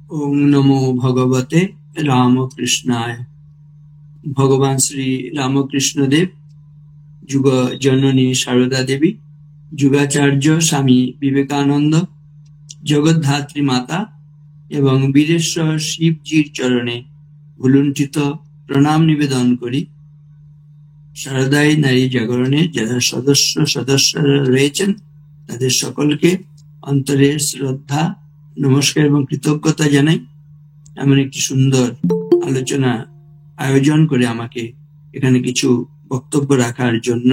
ওং নমো ভগবতে রামকৃষ্ণায়। ভগবান শ্রী রামকৃষ্ণ দেব, যুগ জননী সারদা দেবী, যুগাচার্য স্বামী বিবেকানন্দ, জগদ্ধাত্রী মাতা এবং বীরেশ্বর শিবজির চরণে ভুলুণ্ঠিত প্রণাম নিবেদন করি। সারদাই নারী জাগরণে যারা সদস্যরা রয়েছেন তাদের সকলকে অন্তরের শ্রদ্ধা, নমস্কার এবং কৃতজ্ঞতা জানাই। এমন একটি সুন্দর আলোচনা আয়োজন করে আমাকে এখানে কিছু বক্তব্য রাখার জন্য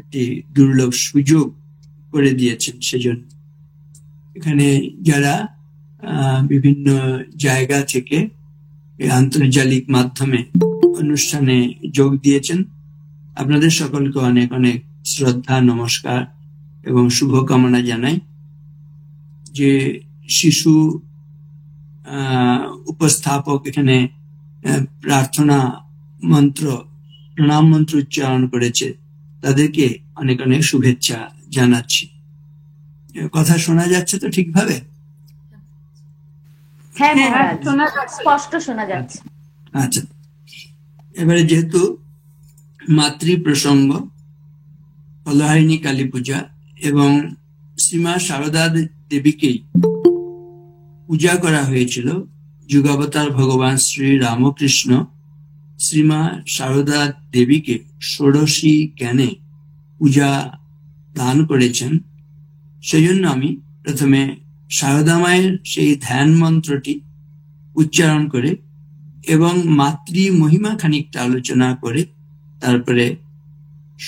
একটি দুর্লভ সুযোগ করে দিয়েছেন। সেজন্য এখানে যারা বিভিন্ন জায়গা থেকে এই আন্তর্জালিক মাধ্যমে অনুষ্ঠানে যোগ দিয়েছেন, আপনাদের সকলকে অনেক অনেক শ্রদ্ধা, নমস্কার এবং শুভকামনা জানাই। যে শিশু উপস্থাপক এখানে প্রার্থনা মন্ত্র, প্রণাম মন্ত্র উচ্চারণ করেছে, তাদেরকে অনেক অনেক শুভেচ্ছা জানাচ্ছি। কথা শোনা যাচ্ছে তো ঠিকভাবে? হ্যাঁ, স্পষ্ট শোনা যাচ্ছে। আচ্ছা, এবারে যেহেতু মাতৃ প্রসঙ্গ, ফলহারিণী কালী পূজা এবং শ্রীমা সারদা দেবীকেই পূজা করা হয়েছিল। যুগাবতার ভগবান শ্রী রামকৃষ্ণ শ্রীমা সারদা দেবীকে ষোড়শী জ্ঞানে পূজা দান করেছেন। সেই জন্য আমি প্রথমে সারদা মায়ের সেই ধ্যান মন্ত্রটি উচ্চারণ করে এবং মাতৃ মহিমা খানিকটা আলোচনা করে তারপরে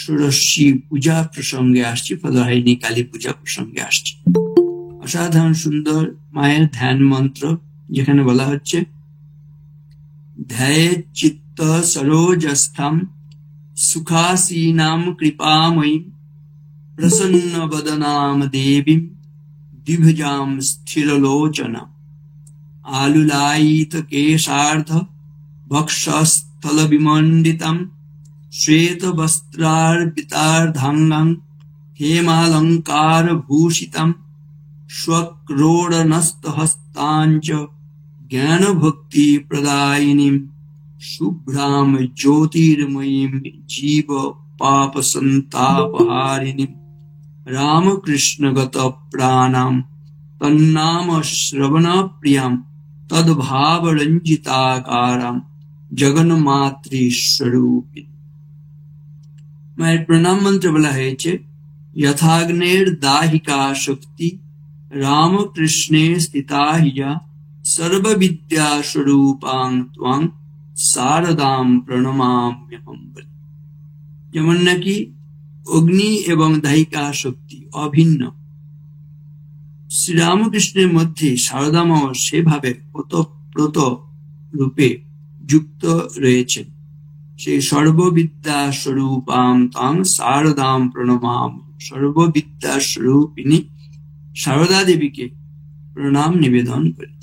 ষোড়শী পূজা প্রসঙ্গে আসছি, ফলহারিণী কালী পূজা প্রসঙ্গে আসছি। অসাধারণ সুন্দর মায়ের ধ্যান মন্ত্র, যেখানে বলা হচ্ছে ধ্যায়ে চিত্ত সরোজস্থম সুখাসীনাম কৃপাময়ী প্রসন্ন বদনাম দেবীম দ্বিভুজাম স্থিরলোচনা আলুলায়িত কেশার্ধ বক্ষস্থল বিমণ্ডিতম শ্বেত বস্ত্রার্পিতার্ধাঙ্গং হেমালঙ্কার ভূষিতম স্বক্রোড়নস্তহস্তাঞ্চ জ্ঞান ভক্তি প্রদায়িনীম শুভ্রাম জ্যোতির্ময়ীম জীব পাপ সন্তাপহারিণীম রামকৃষ্ণগত প্রাণাম তন্নাম শ্রবণ প্রিয়াম তদ্ভাব রঞ্জিতাকারাম জগন্মাতৃস্বরূপিণী। মায়ের প্রণাম মন্ত্র বলা হয়েছে যথাগ্নের দাহিকা শক্তি রামকৃষ্ণে স্থিতা হিয়া সর্ববিদ্যা স্বরূপাং ত্বং শারদাম প্রণমাম্যহম। যেমন নাকি অগ্নি এবং দাহিকা শক্তি অভিন্ন, শ্রীরামকৃষ্ণের মধ্যে শারদা মা সেভাবে ওতপ্রোত রূপে যুক্ত রয়েছেন। সেই সর্ববিদ্যা স্বরূপাম তাং শারদাম প্রণমাম, সর্ববিদ্যা স্বরূপিণী সারদা দেবীকে প্রণাম নিবেদন করি।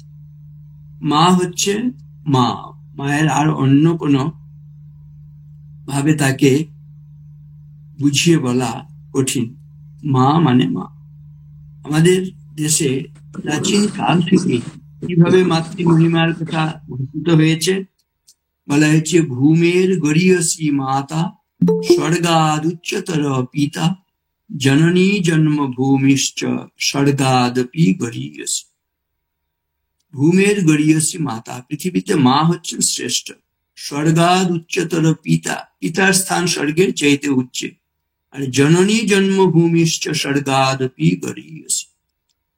মা হচ্ছে মা, মায়ের আর অন্য কোনো ভাবে তাকে বুঝিয়ে বলা কঠিন। মা মানে মা। আমাদের দেশে প্রাচীন কাল থেকে কিভাবে মাতৃ মহিমার কথা ঘোষিত হয়েছে, বলা হয়েছে ভূমের গরীয়সী মাতা স্বর্গাদ উচ্চতর পিতা জননী জন্মভূমিশ্চ স্বর্গাদপি গরীয়সী। ভূমের গরীয়সী মাতা, পৃথিবীতে মা হচ্ছেন শ্রেষ্ঠ। স্বর্গাদ উচ্চতর পিতা, পিতার স্থান স্বর্গের চাইতে উচ্চে। আর জননী জন্মভূমিশ্চ স্বর্গাদপি গরীয়সী,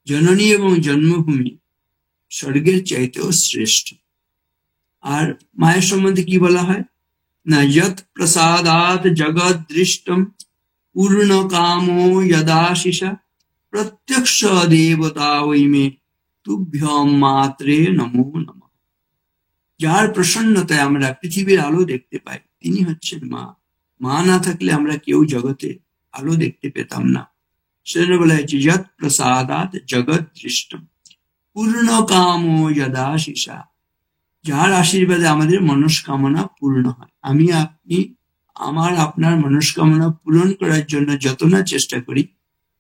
জননী এবং জন্মভূমি স্বর্গের চাইতেও শ্রেষ্ঠ। আর মায়ের সম্বন্ধে কি বলা হয় না, যৎ প্রসাদাৎ জগৎ দৃষ্টম পূর্ণ কামো যদাশিষা প্রত্যক্ষ দেবতা ওইমে তুভ্যম মাত্রে নমো নমঃ। যার প্রসন্নতায় আমরা পৃথিবীর আলো দেখতে পাই তিনি হচ্ছেন মা। মা না থাকলে আমরা কেউ জগতে আলো দেখতে পেতাম না। সেজন্য বলা হয়েছে যৎ প্রসাদাৎ জগৎ দৃষ্টম পূর্ণ কামো যদাশিষা। যার আশীর্বাদে আমাদের মনস্কামনা পূর্ণ হয়। আমি আপনি আমার আপনার মনস্কামনা পূরণ করার জন্য যত না চেষ্টা করি,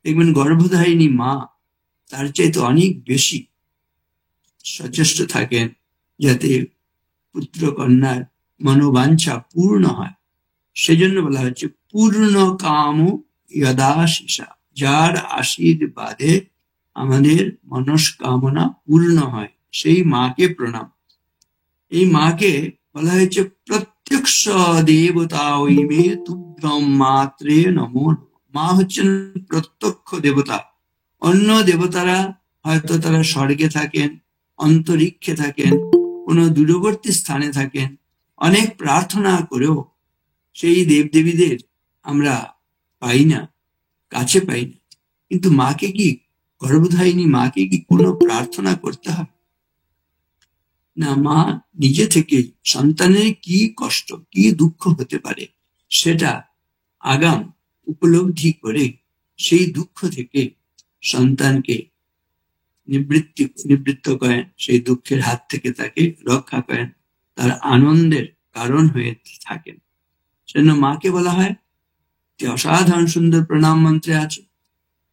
দেখবেন গর্ভধারিণী মা তার চাইতে অনেক বেশি সচেষ্ট থাকেন যাতে পুত্র কন্যার মনোবাঞ্ছা পূর্ণ হয়। সেজন্য বলা হচ্ছে পূর্ণ কাম যদাশিসা, যার আশীর্বাদে আমাদের মনস্কামনা পূর্ণ হয়, সেই মাকে প্রণাম। এই মাকে বলা হয়েছে প্রত্যক্ষ দেবতা ওই মে তুভ্যম মাত্রে নমো নমঃ। মা হচ্ছেন প্রত্যক্ষ দেবতা। অন্য দেবতারা হয়তো তারা স্বর্গে থাকেন, অন্তরিক্ষে থাকেন, কোনো দূরবর্তী স্থানে থাকেন, অনেক প্রার্থনা করেও সেই দেবদেবীদের আমরা পাই না, কাছে পাই না। কিন্তু মাকে কি, গর্ভধারিণী মাকে কি কোনো প্রার্থনা করতে হয় না? মা নিজে থেকে সন্তানের কি কষ্ট, কি দুঃখ হতে পারে সেটা আগাম উপলব্ধি করে সেই দুঃখ থেকে সন্তানকে নিবৃত্ত করেন, সেই দুঃখের হাত থেকে তাকে রক্ষা করেন, তার আনন্দের কারণ হয়ে থাকেন। সেজন্য মাকে বলা হয় যে অসাধারণ সুন্দর প্রণাম মন্ত্রে আছে,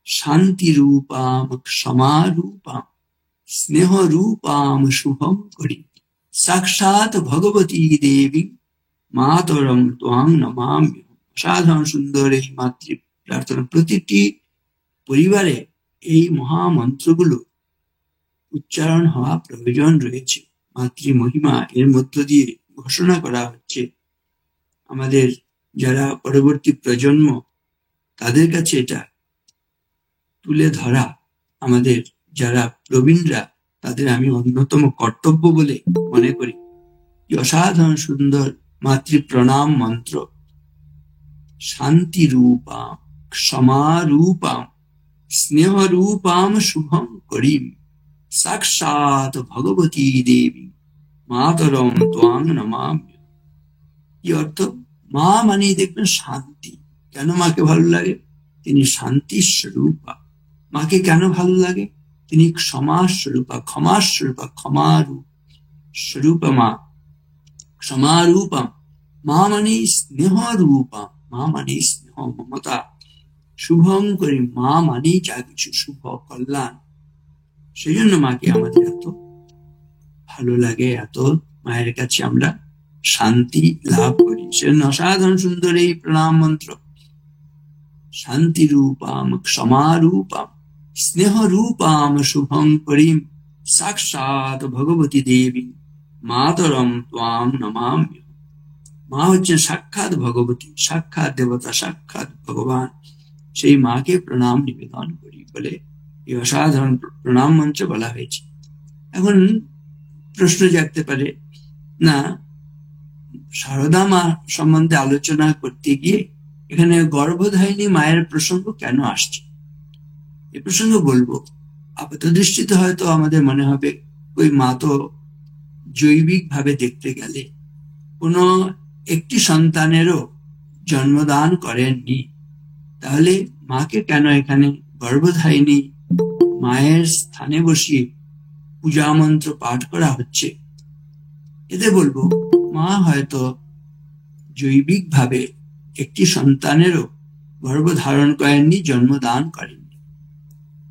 শান্তি রূপাম ক্ষমারূপাম স্নেহ রূপাম শুভম করি সাক্ষাৎ ভগবতী দেবী মাতরম ত্বাং নমামি। অসাধারণ সুন্দর এই মাতৃ প্রার্থনা। প্রতিটি পরিবারে এই মহামন্ত্রগুলো উচ্চারণ হওয়া প্রয়োজন রয়েছে। মাতৃ মহিমা এর মধ্য দিয়ে ঘোষণা করা হচ্ছে। আমাদের যারা পরবর্তী প্রজন্ম, তাদের কাছে এটা তুলে ধরা আমাদের যারা প্রবীণরা, তাদের আমি অন্যতম কর্তব্য বলে মনে করি। অসাধারণ সুন্দর মাতৃ প্রণাম মন্ত্র, শান্তি রূপাম ক্ষমারূপাম স্নেহ রূপাম শুভম করিম সাক্ষাৎ ভগবতী দেবী মাতরম ত্বাং নমামি। কি অর্থ? মা মানে দেখবেন শান্তি। কেন মাকে ভালো লাগে? তিনি শান্তি স্বরূপা। মাকে কেন ভালো লাগে? তিনি ক্ষমা স্বরূপা, ক্ষমা স্বরূপা, ক্ষমারূপ স্বরূপা মা, ক্ষমারূপম। মা মানে স্নেহ রূপা, মা মানে স্নেহ মমতা। শুভম করি, মা মানে যা কিছু শুভ কল্যাণ। সেই জন্য মাকে আমাদের এত ভালো লাগে, এত মায়ের কাছে আমরা শান্তি লাভ করি। সেজন্য অসাধারণ সুন্দর এই প্রণাম মন্ত্র, শান্তি রূপাম ক্ষমারূপাম স্নেহ রূপাম শুভম করিম সাক্ষাৎ ভগবতী দেবী মাতরম ত্বাং নমামি। মা হচ্ছেন সাক্ষাৎ ভগবতী, সাক্ষাৎ দেবতা, সাক্ষাৎ ভগবান। সেই মাকে প্রণাম নিবেদন করি বলে এই অসাধারণ প্রণাম মন্ত্র বলা হয়েছে। এখন প্রশ্ন জাগতে পারে, না সারদা মা সম্বন্ধে আলোচনা করতে গিয়ে এখানে গর্ভধারিণী মায়ের প্রসঙ্গ কেন আসছে? এই প্রসঙ্গ বলবো, আপাত দৃষ্টিতে হয়তো আমাদের মনে হবে ওই মা তো জৈবিক ভাবে দেখতে গেলে কোনো একটি সন্তানেরও জন্মদান করেননি, তাহলে মাকে কেন এখানে গর্ভধারিণী মায়ের স্থানে বসিয়ে পূজা মন্ত্র পাঠ করা হচ্ছে? এতে বলবো, মা হয়তো জৈবিক ভাবে একটি সন্তানেরও গর্ভধারণ করেননি, জন্মদান করেননি,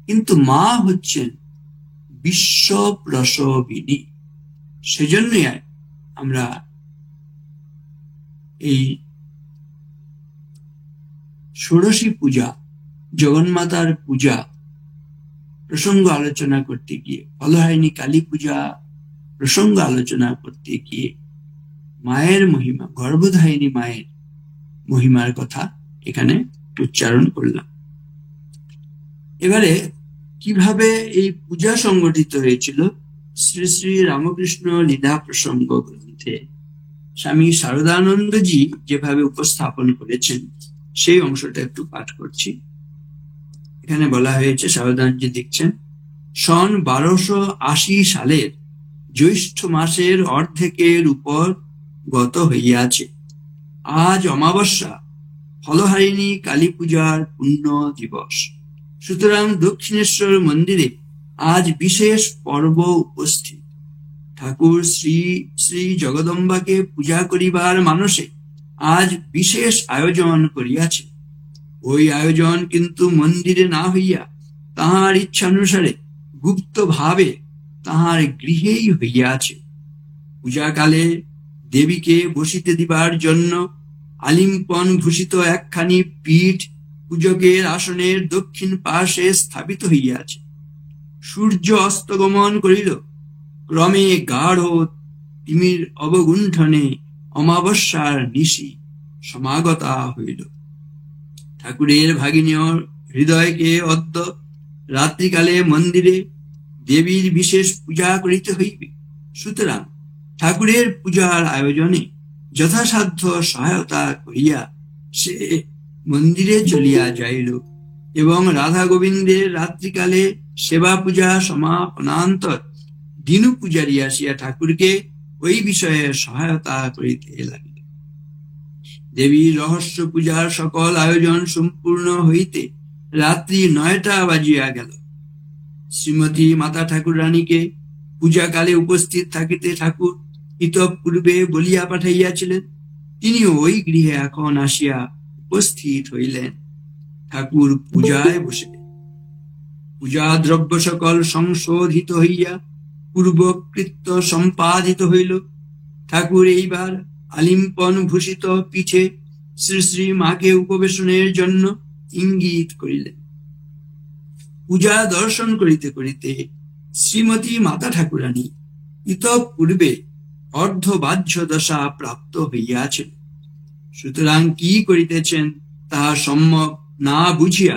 কিন্তু মা হচ্ছেন বিশ্ব প্রসবিনী। সেজন্যই আমরা এই ষোড়শী পূজা, জগন্মাতার পূজা প্রসঙ্গ আলোচনা করতে গিয়ে, ফলহারিণী কালী পূজা প্রসঙ্গ আলোচনা করতে গিয়ে মায়ের মহিমা, গর্ভধারিণী মায়ের মহিমার কথা এখানে উচ্চারণ করলাম। এবারে কিভাবে এই পূজা সংগঠিত হয়েছিল, শ্রী শ্রী রামকৃষ্ণ লীলা প্রসঙ্গ গ্রন্থে স্বামী শারদানন্দজি যেভাবে উপস্থাপন করেছেন সেই অংশটা একটু পাঠ করছি। এখানে বলা হয়েছে, শারদানন্দজি লিখছেন, সন 1280 সালের জ্যৈষ্ঠ মাসের অর্ধেকের উপর গত হইয়াছে। আজ অমাবস্যা, ফলহারিণী কালী পূজার পুণ্য দিবস। সুতরাং দক্ষিণেশ্বর মন্দিরে আজ বিশেষ পর্ব উপস্থিত। ঠাকুর শ্রী শ্রী জগদম্বাকে পূজা করিবার মানসে আজ বিশেষ আয়োজন করিয়াছে। ওই আয়োজন কিন্তু মন্দিরে না হইয়া তাহার ইচ্ছানুসারে গুপ্ত ভাবে তাহার গৃহেই হইয়াছে। পূজাকালে দেবীকে বসিতে দিবার জন্য আলিম্পন ভূষিত একখানি পীঠ পূজকের আসনের দক্ষিণ পার্শ্বে স্থাপিত হইয়াছে। সূর্য অস্তগমন করিল। ক্রমে গাঢ় তিমির অবগুণ্ঠনে অমাবস্যার নিশি সমাগতা হইল। ঠাকুরের ভাগিনীয় হৃদয়কে অদ্য রাত্রিকালে মন্দিরে দেবীর বিশেষ পূজা করিতে হইবে। সুতরাং ঠাকুরের পূজার আয়োজনে যথাসাধ্য সহায়তা করিয়া সে মন্দিরে চলিয়া যাইল এবং রাধা গোবিন্দের রাত্রিকালে সেবা পূজা সমাপনান্তর দিনু পূজারী আসিয়া ঠাকুরকে ওই বিষয়ে সহায়তা করিতে লাগিল। দেবীর রহস্য পূজার সকল আয়োজন সম্পূর্ণ হইতে রাত্রি 9টা বাজিয়া গেল। শ্রীমতী মাতা ঠাকুর রানীকে পূজাকালে উপস্থিত থাকিতে ঠাকুর ইতঃপূর্বে বলিয়া পাঠাইয়াছিলেন। তিনিও ওই গৃহে এখন আসিয়া উপস্থিত হইলেন। ঠাকুর পূজায় বসিলেন। পূজা দ্রব্য সকল সংশোধিত হইয়া পূর্বকৃত্য সম্পাদিত হইল। ঠাকুর এইবার আলিম্পন ভূষিত পিঠে শ্রী শ্রী মাকে উপবেশনের জন্য ইঙ্গিত করিলেন। পূজা দর্শন করিতে করিতে শ্রীমতী মাতা ঠাকুরানী ইতঃপূর্বে অর্ধবাহ্য দশা প্রাপ্ত হইয়াছেন। সুতরাং কি করিতেছেন তাহা সম্যক না বুঝিয়া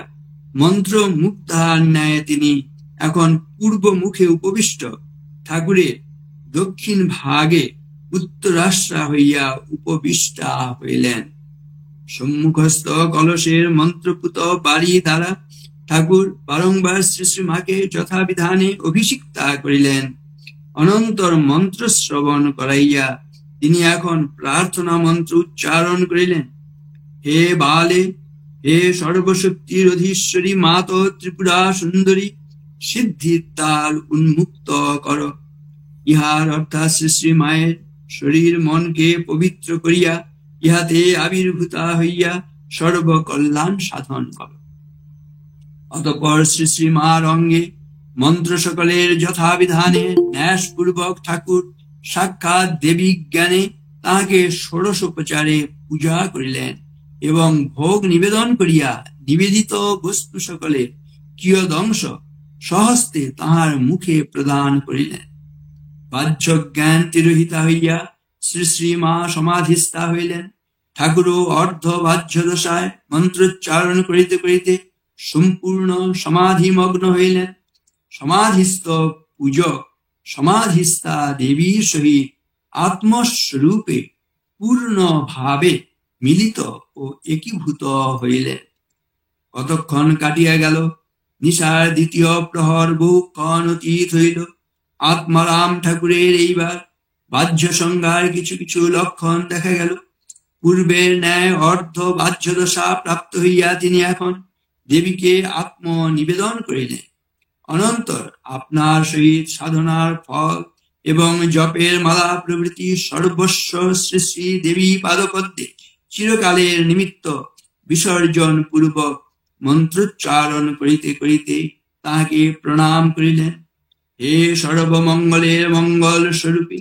মন্ত্র মুগ্ধার ন্যায় তিনি এখন পূর্ব মুখে উপবিষ্ট ঠাকুরের দক্ষিণ ভাগে উত্তরাশ্রা হইয়া উপবিষ্টা হইলেন। সম্মুখস্থ কলসের মন্ত্রপুত বাড়ি দ্বারা ঠাকুর বারংবার শ্রী শ্রী মাকে যথাবিধানে অভিষিক্তা করিলেন। অনন্তর মন্ত্র শ্রবণ করাইয়া তিনি এখন প্রার্থনা মন্ত্র উচ্চারণ করিলেন। হে বালে, হে সর্বশক্তির অধীশ্বরী মাত ত্রিপুরা সুন্দরী, সিদ্ধির দ্বার উন্মুক্ত কর। ইহার অর্থাৎ শ্রী শ্রী মায়ের শরীর মনকে পবিত্র করিয়া ইহাতে আবির্ভূতা হইয়া সর্বকল্যাণ সাধন কর। অতঃপর শ্রী শ্রী মার অঙ্গে মন্ত্র সকলের যথাবিধানে ন্যাসপূর্বক ঠাকুর সাক্ষাৎ দেবী জ্ঞানে তাহাকে ষোড়শোপচারে পূজা করিলেন এবং ভোগ নিবেদন করিয়া নিবেদিত বস্তু সকলে কিয়দংশ সহস্তে তাহার মুখে প্রদান করিলেন। বাহ্য জ্ঞান তিরোহিতা হইয়া শ্রী শ্রী মা সমাধিস্থা হইলেন। ঠাকুরও অর্ধ বাহ্য দশায় মন্ত্রোচ্চারণ করিতে করিতে সম্পূর্ণ সমাধিমগ্ন হইলেন। সমাধিস্থ পূজক সমাধিস্থা দেবীর সহিত আত্মস্বরূপে পূর্ণ ভাবে মিলিত ও একীভূত হইলেন। কতক্ষণ কাটিয়া গেল। নিশার দ্বিতীয় প্রহর বহুক্ষণ অতীত হইল। আত্মারাম ঠাকুরের এইবার বাহ্য সংজ্ঞার কিছু কিছু লক্ষণ দেখা গেল। পূর্বের ন্যায় অর্ধ বাহ্য দশা প্রাপ্ত হইয়া তিনি এখন দেবীকে আত্ম নিবেদন করিলেন। অনন্তর আপনার সহিত সাধনার ফল এবং জপের মালা প্রভৃতি সর্বস্ব শ্রী শ্রী দেবী পাদপদ্মে চিরকালের নিমিত্ত বিসর্জন পূর্বক মন্ত্রোচ্চারণ করিতে করিতে তাহাকে প্রণাম করিলেন। হে সর্বমঙ্গলের মঙ্গল স্বরূপী,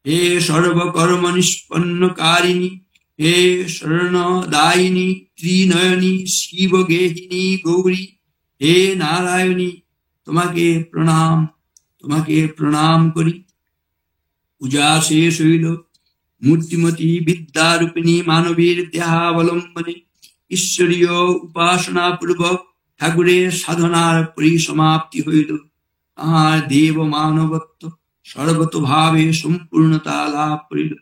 হে সর্বকর্ম নিষ্পন্নকারিণী, হে শরণদায়িনী ত্রিনয়নী শিবগেহিনী গৌরী, হে নারায়ণী, তোমাকে প্রণাম করি। পূজা শেষ হইল। মূর্তিমতী বিদ্যারূপিণী মানবীর দেহাবলম্বনে ঈশ্বরীয় উপাসনা পূর্বক ঠাকুরের সাধনার পরিসমাপ্তি হইল। তাহার দেব মানবত্ব সর্বতোভাবে সম্পূর্ণতা লাভ করিল।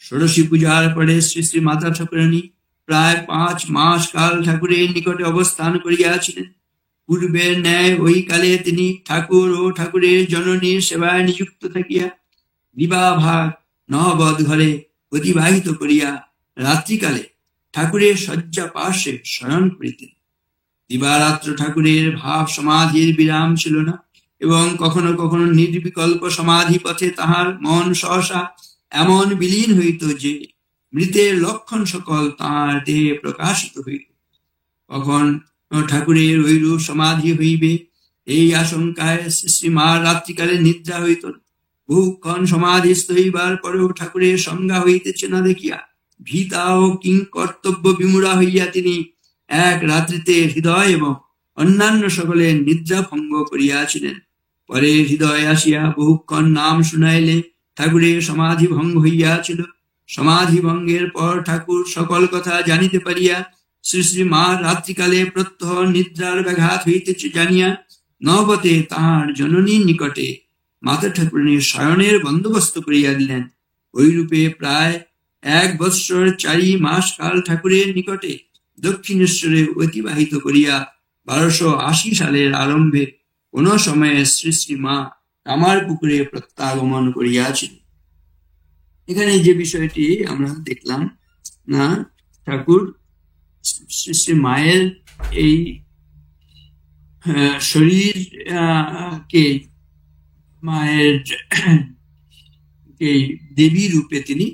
ষোড়শী পূজার পরে শ্রী শ্রী মাতা ঠাকুরানী প্রায় 5 মাস কাল ঠাকুরের নিকটে অবস্থান করিয়াছিলেন। পূর্বের ন্যায় ওই কালে তিনি ঠাকুর ও ঠাকুরের জননীর সেবায় নিযুক্ত থাকিয়া দিবাভাগ নহবত ঘরে অতিবাহিত করিয়া রাত্রিকালে ঠাকুরের শয্যা পার্শ্বে শয়ন করিতেন। দিবারাত্র ঠাকুরের ভাব সমাধির বিরাম ছিল না এবং কখনো কখনো নির্বিকল্প সমাধি পথে তাহার মন সহসা এমন বিলীন হইত যে মৃতের লক্ষণ সকল তাহার দেহে প্রকাশিত হইত। কখন ঠাকুরের ঐরূপ সমাধি হইবে এই আশঙ্কায় শ্রীমার রাত্রিকালে নিদ্রা হইত না। বহুক্ষণ সমাধিস্থ হইবার পরেও ঠাকুরের সংজ্ঞা হইতেছে না দেখিয়া ভীতা ও কিং কর্তব্য বিমূঢ়া হইয়া তিনি এক রাত্রিতে হৃদয় এবং অন্যান্য সকলের নিদ্রা ভঙ্গ করিয়াছিলেন। পরে হৃদয় আসিয়া বহুক্ষণ নাম শুনাইলে ঠাকুরের সমাধি ভঙ্গ হইয়াছিল। সমাধি ভঙ্গের পর ঠাকুর সকল কথা জানিতে পারিয়া শ্রী শ্রীমার রাত্রিকালে প্রত্যহ নিদ্রার ব্যাঘাত হইতেছে জানিয়া নবতে তাহার জননীর নিকটে মাতা ঠাকুরানীর শয়নের বন্দোবস্ত করিয়া দিলেন। ওইরূপে প্রায় 1 বৎসর 4 মাস কাল ঠাকুরের নিকটে দক্ষিণেশ্বরে অতিবাহিত করিয়া 1280 সালের আরম্ভে কোন সময়ে শ্রী শ্রীমা কামারপুকুরে প্রত্যাগমন করিয়াছিল। এখানে যে বিষয়টি আমরা দেখলাম না, ঠাকুর শ্রী শ্রী মায়ের এই শরীর কে মায়ের দেবী রূপে তিনি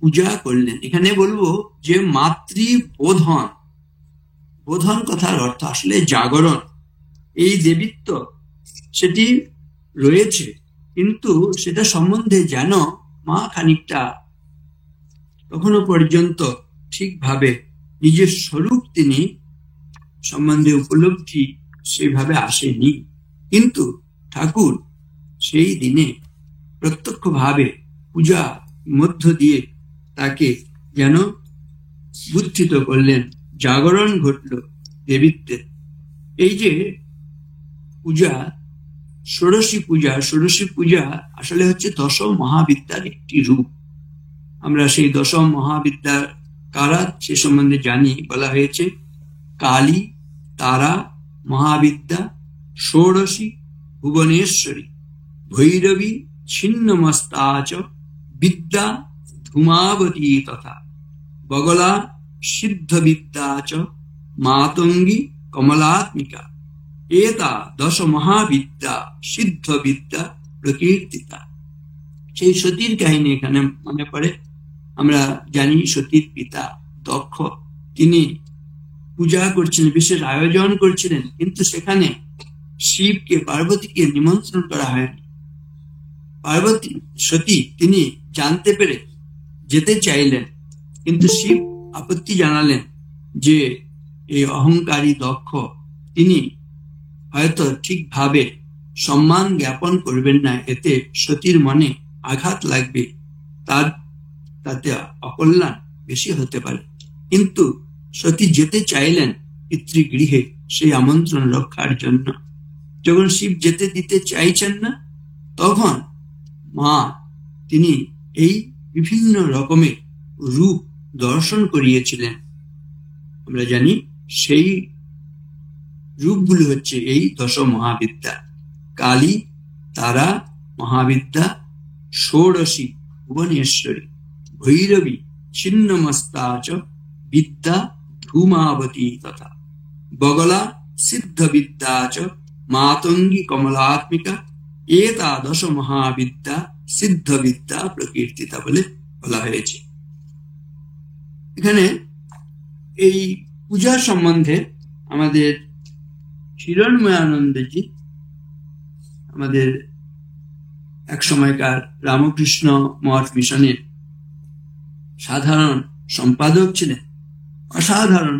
পূজা করলেন। এখানে বলবো যে মাতৃবোধন, বোধন কথার অর্থ আসলে জাগরণ। এই দেবীত্ব সেটি রয়েছে, কিন্তু সেটা সম্বন্ধে যেন মা খানিকটা তখনো পর্যন্ত ঠিকভাবে নিজের স্বরূপ তিনি সম্বন্ধে উপলব্ধি সেইভাবে আসেনি। কিন্তু ঠাকুর সেই দিনে প্রত্যক্ষভাবে পূজা মধ্য দিয়ে তাকে যেন বুদ্ধিত করলেন, জাগরণ ঘটল দেবীত্বের। এই যে পূজা, ষোড়শী পূজা আসলে হচ্ছে দশম মহাবিদ্যার একটি রূপ। আমরা সেই দশম মহাবিদ্যা কারা সে সম্বন্ধে জানি। বলা হয়েছে কালী, তারা, মহাবিদ্যা, ষোড়শী, ভুবনেশ্বরী, ভৈরবী, ছিন্নমস্তাচ, বিদ্যা, ধূমাবতী তথা বগলা, সিদ্ধবিদ্যা চ মাতঙ্গী, কমলাত্মিকা। এতা দশ মহাবিদ্যা সিদ্ধবিদ্যা প্রকীর্তিতা। সেই সতীর কাহিনী এখানে মনে পড়ে। আমরা জানি সতীর পিতা দক্ষ, তিনি পূজা করছিলেন, বিশেষ আয়োজন করছিলেন, কিন্তু সেখানে শিবকে, পার্বতীকে নিমন্ত্রণ করা হয়নি। পার্বতী সতী তিনি জানতে পেরে যেতে চাইলেন, কিন্তু শিব আপত্তি জানালেন যে এই অহংকারী দক্ষ তিনি হয়তো ঠিকভাবে সম্মান জ্ঞাপন করবেন না, এতে সতীর মনে আঘাত লাগবে, তাতে অকল্যাণ বেশি হতে পারে। কিন্তু সতী যেতে চাইলেন পিতৃগৃহে সেই আমন্ত্রণ রক্ষার জন্য। যখন শিব যেতে দিতে চাইছেন না, তখন মা তিনি এই বিভিন্ন রকমের রূপ দর্শন করিয়েছিলেন। আমরা জানি সেই রূপগুলো হচ্ছে এই দশ মহাবিদ্যা: কালী, তারা, মহাবিদ্যা, ষোড়শী, ভুবনেশ্বরী, ভৈরবী, ছিন্নমস্তাচ, বিদ্যা, ধূমাবতী তথা বগলা, সিদ্ধবিদ্যা চ মাতঙ্গী, কমলাত্মিকা। এতা দশ মহাবিদ্যা সিদ্ধবিদ্যা প্রকীর্তিতা বলে বলা হয়েছে। এখানে এই পূজা সম্বন্ধে আমাদের হিরণ্ময়ানন্দজি, আমাদের এক সময়কার রামকৃষ্ণ মঠ মিশনের সাধারণ সম্পাদক ছিলেন, অসাধারণ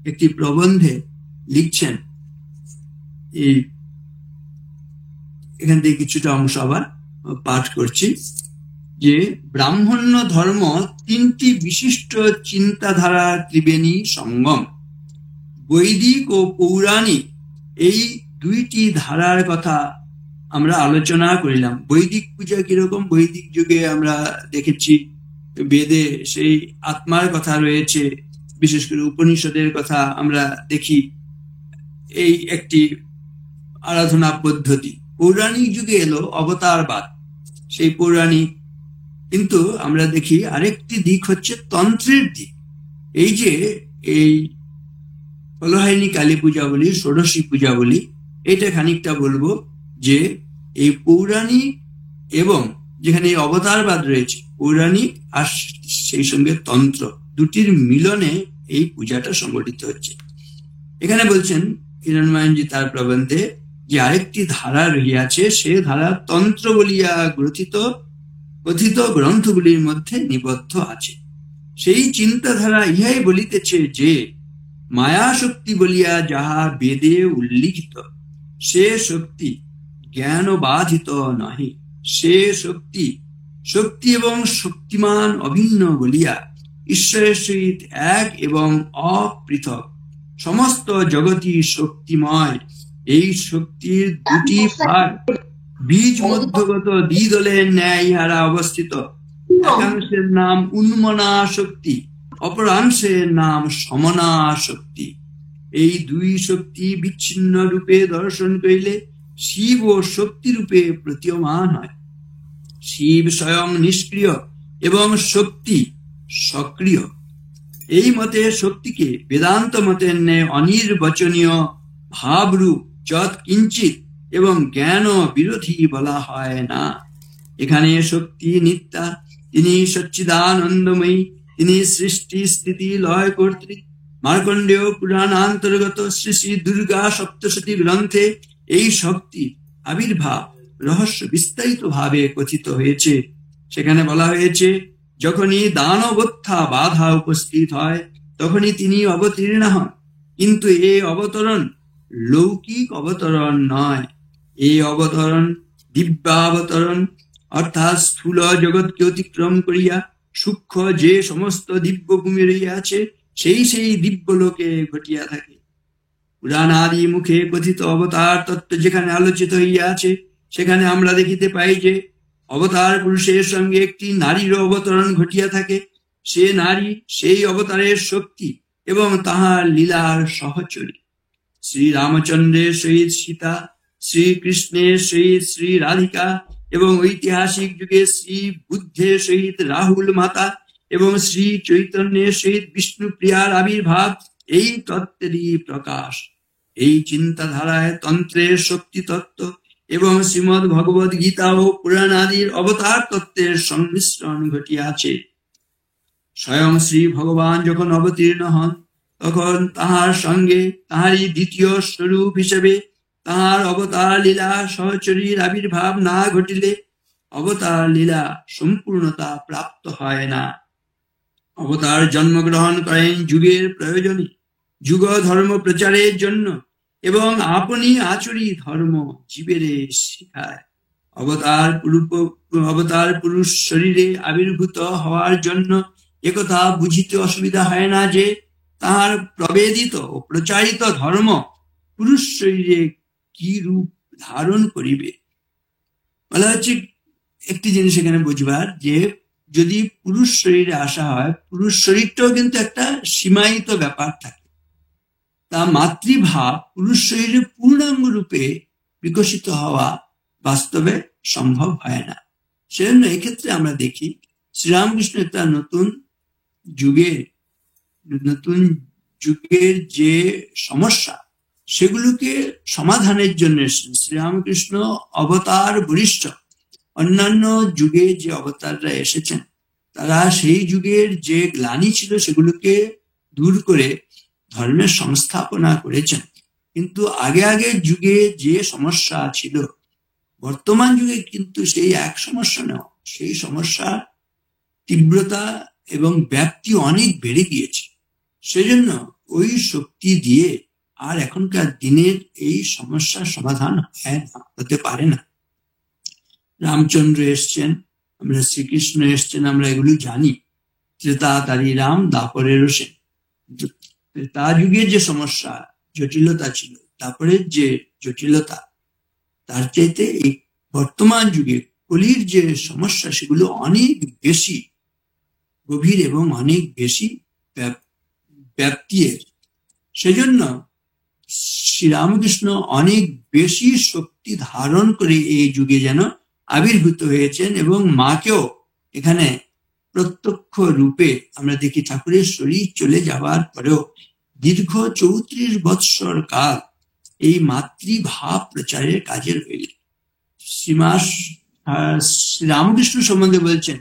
একটি প্রবন্ধে লিখছেন। এখান থেকে কিছুটা অংশ আবার পাঠ করছি যে ব্রাহ্মণ্য ধর্ম 3টি বিশিষ্ট চিন্তাধারা ত্রিবেণী সঙ্গম। বৈদিক ও পৌরাণিক এই 2টি ধারার কথা আমরা আলোচনা করিলাম। বৈদিক পূজা কিরকম? বৈদিক যুগে আমরা দেখেছি বেদে সেই আত্মার কথা রয়েছে, বিশেষ করে উপনিষদের কথা আমরা দেখি। এই একটি আরাধনা পদ্ধতি। পৌরাণিক যুগে এলো অবতারবাদ, সেই পৌরাণিক। কিন্তু আমরা দেখি আরেকটি দিক হচ্ছে তন্ত্রের দিক। এই যে এই কলহাইনী কালী পূজা বলি, ষোড়শী পূজা বলি, এটা খানিকটা বলবো যে এই পৌরাণিক এবং যেখানে এই অবতারবাদ রয়েছে, পৌরাণিক আর সেই সঙ্গে তন্ত্র, দুটির মিলনে এই পূজাটা সংগঠিত হচ্ছে। এখানে বলছেন হিরণ্ময়জি তার প্রবন্ধে যে আরেকটি ধারা রহিয়াছে, সে ধারা তন্ত্র বলিয়া কথিত গ্রন্থগুলির মধ্যে নিবদ্ধ আছে। সেই চিন্তাধারা ইহাই বলিতেছে যে মায়া শক্তি বলিয়া যাহা বেদে উল্লিখিত, সে শক্তি জ্ঞান বাধিত নহে। সে শক্তি এবং শক্তিমান অভিন্ন বলিয়া ঈশ্বরের সহিত এক এবং অপৃথক। সমস্ত জগৎই শক্তিময়। এই শক্তির দুটি ভাগ বীজ মধ্যগত দ্বিদলের ন্যায় ইহারা অবস্থিত। একাংশের নাম উন্মনা শক্তি, অপরাংশের নাম সমনা শক্তি। এই দুই শক্তি বিচ্ছিন্ন রূপে দর্শন করিলে শিব ও শক্তি রূপে প্রতীয়মান হয়। শিব স্বয়ং নিষ্ক্রিয় এবং শক্তি সক্রিয়। এই মতে শক্তিকে বেদান্ত মতের ন্যায় অনির্বচনীয় ভাবরূপ যৎ কিঞ্চিত এবং জ্ঞান বিরোধী বলা হয় না। এখানে শক্তি নিত্যা, তিনি সচ্চিদানন্দময়ী, তিনি সৃষ্টি স্থিতি লয় কর্ত্রী। মার্কণ্ডেয় পুরাণান্তর্গত শ্রী শ্রী দুর্গা সপ্তশতী গ্রন্থে এই শক্তি আবির্ভাব রহস্য বিস্তারিত ভাবে কথিত হয়েছে। সেখানে বলা হয়েছে, যখনই দানবত্থা বাধা উপস্থিত হয় তখনই তিনি অবতীর্ণ হন। কিন্তু এই অবতরণ লৌকিক অবতরণ নয়। এই অবতরণ দিব্যাবতরণ, অর্থাৎ স্থূল জগৎকে অতিক্রম করিয়া সূক্ষ্ম যে সমস্ত দিব্যভূমি রহিয়াছে সেই দিব্যলোকে ঘটিয়া থাকে। পুরাণাদি মুখে কথিত অবতার তত্ত্ব যেখানে আলোচিত হইয়াছে, সেখানে আমরা দেখিতে পাই যে অবতার পুরুষের সঙ্গে একটি নারীর অবতরণ ঘটিয়া থাকে। সে নারী সেই অবতারের শক্তি এবং তাহার লীলার সহচরী। শ্রী রামচন্দ্রের সহিত সীতা, শ্রীকৃষ্ণের সহিত শ্রী রাধিকা এবং ঐতিহাসিক যুগে শ্রী বুদ্ধের সহিত রাহুল মাতা এবং শ্রী চৈতন্যের সহিত বিষ্ণুপ্রিয়ার আবির্ভাব এই তত্ত্বেরই প্রকাশ। এই চিন্তাধারায় তন্ত্রের শক্তি তত্ত্ব এবং শ্রীমদ ভগবদ গীতা ও পুরাণ আদির অবতার তত্ত্বের সংমিশ্রণ ঘটিয়াছে। স্বয়ং শ্রী ভগবান যখন অবতীর্ণ হন, তখন তাহার সঙ্গে তাহারই দ্বিতীয় স্বরূপ হিসেবে তাহার অবতার লীলা সহচরীর আবির্ভাব না ঘটিলে অবতার লীলা সম্পূর্ণতা প্রাপ্ত হয় না। অবতার জন্মগ্রহণ করেন যুগের প্রয়োজনে, যুগ ধর্ম প্রচারের জন্য এবং আপনি আচরি ধর্ম জীবেরে শিখায়। অবতার পুরুষ শরীরে আবির্ভূত হওয়ার জন্য একথা বুঝিতে অসুবিধা হয় না যে তাহার প্রবেদিত ও প্রচারিত ধর্ম পুরুষ শরীরে কি রূপ ধারণ করিবে। বলা হচ্ছে একটি জিনিস এখানে বুঝবার, যে যদি পুরুষ শরীরে আসা হয়, পুরুষ শরীরটাও কিন্তু একটা সীমায়িত ব্যাপার থাকে। তা মাতৃভাব পুরুষ শরীরে পূর্ণাঙ্গ রূপে বিকশিত হওয়া বাস্তবে সম্ভব হয় না। সেজন্য এক্ষেত্রে আমরা দেখি শ্রীরামকৃষ্ণ একটা নতুন যুগের যে সমস্যা, সেগুলোকে সমাধানের জন্য শ্রীরামকৃষ্ণ অবতার বরিষ্ঠ। অন্যান্য যুগে যে অবতাররা এসেছেন, তারা সেই যুগের যে গ্লানি ছিল সেগুলোকে দূর করে ধর্মের সংস্থাপনা করেছেন। কিন্তু আগে যুগে যে সমস্যা ছিল, বর্তমান যুগে কিন্তু সেই এক সমস্যা নয়। সেই সমস্যা তীব্রতা এবং ব্যাপ্তি অনেক বেড়ে গিয়েছে। সেজন্য ওই শক্তি দিয়ে আর এখনকার দিনের এই সমস্যার সমাধান হতে পারে না। রামচন্দ্র এসছেন, আমরা শ্রীকৃষ্ণ এসছেন, আমরা এগুলো জানি। ত্রেতাতারি রাম, দাপরের সেন। ত্রেতা যুগে যে সমস্যা জটিলতা ছিল, তারপরের যে জটিলতা, তার চাইতে এই বর্তমান যুগে কলির যে সমস্যা, সেগুলো অনেক বেশি গভীর এবং অনেক বেশি ব্যাপ্তির। সেজন্য শ্রীরামকৃষ্ণ অনেক বেশি শক্তি ধারণ করে এই যুগে যেন আবির্ভূত হয়েছেন এবং মাকেও এখানে প্রত্যক্ষ রূপে আমরা দেখি। ঠাকুরের শরীর চলে যাওয়ার পরেও দীর্ঘ 34 বৎসর কাল এই মাতৃভাব প্রচারের কাজে রইলেন। শ্রীরামকৃষ্ণ সম্বন্ধে বলছেন,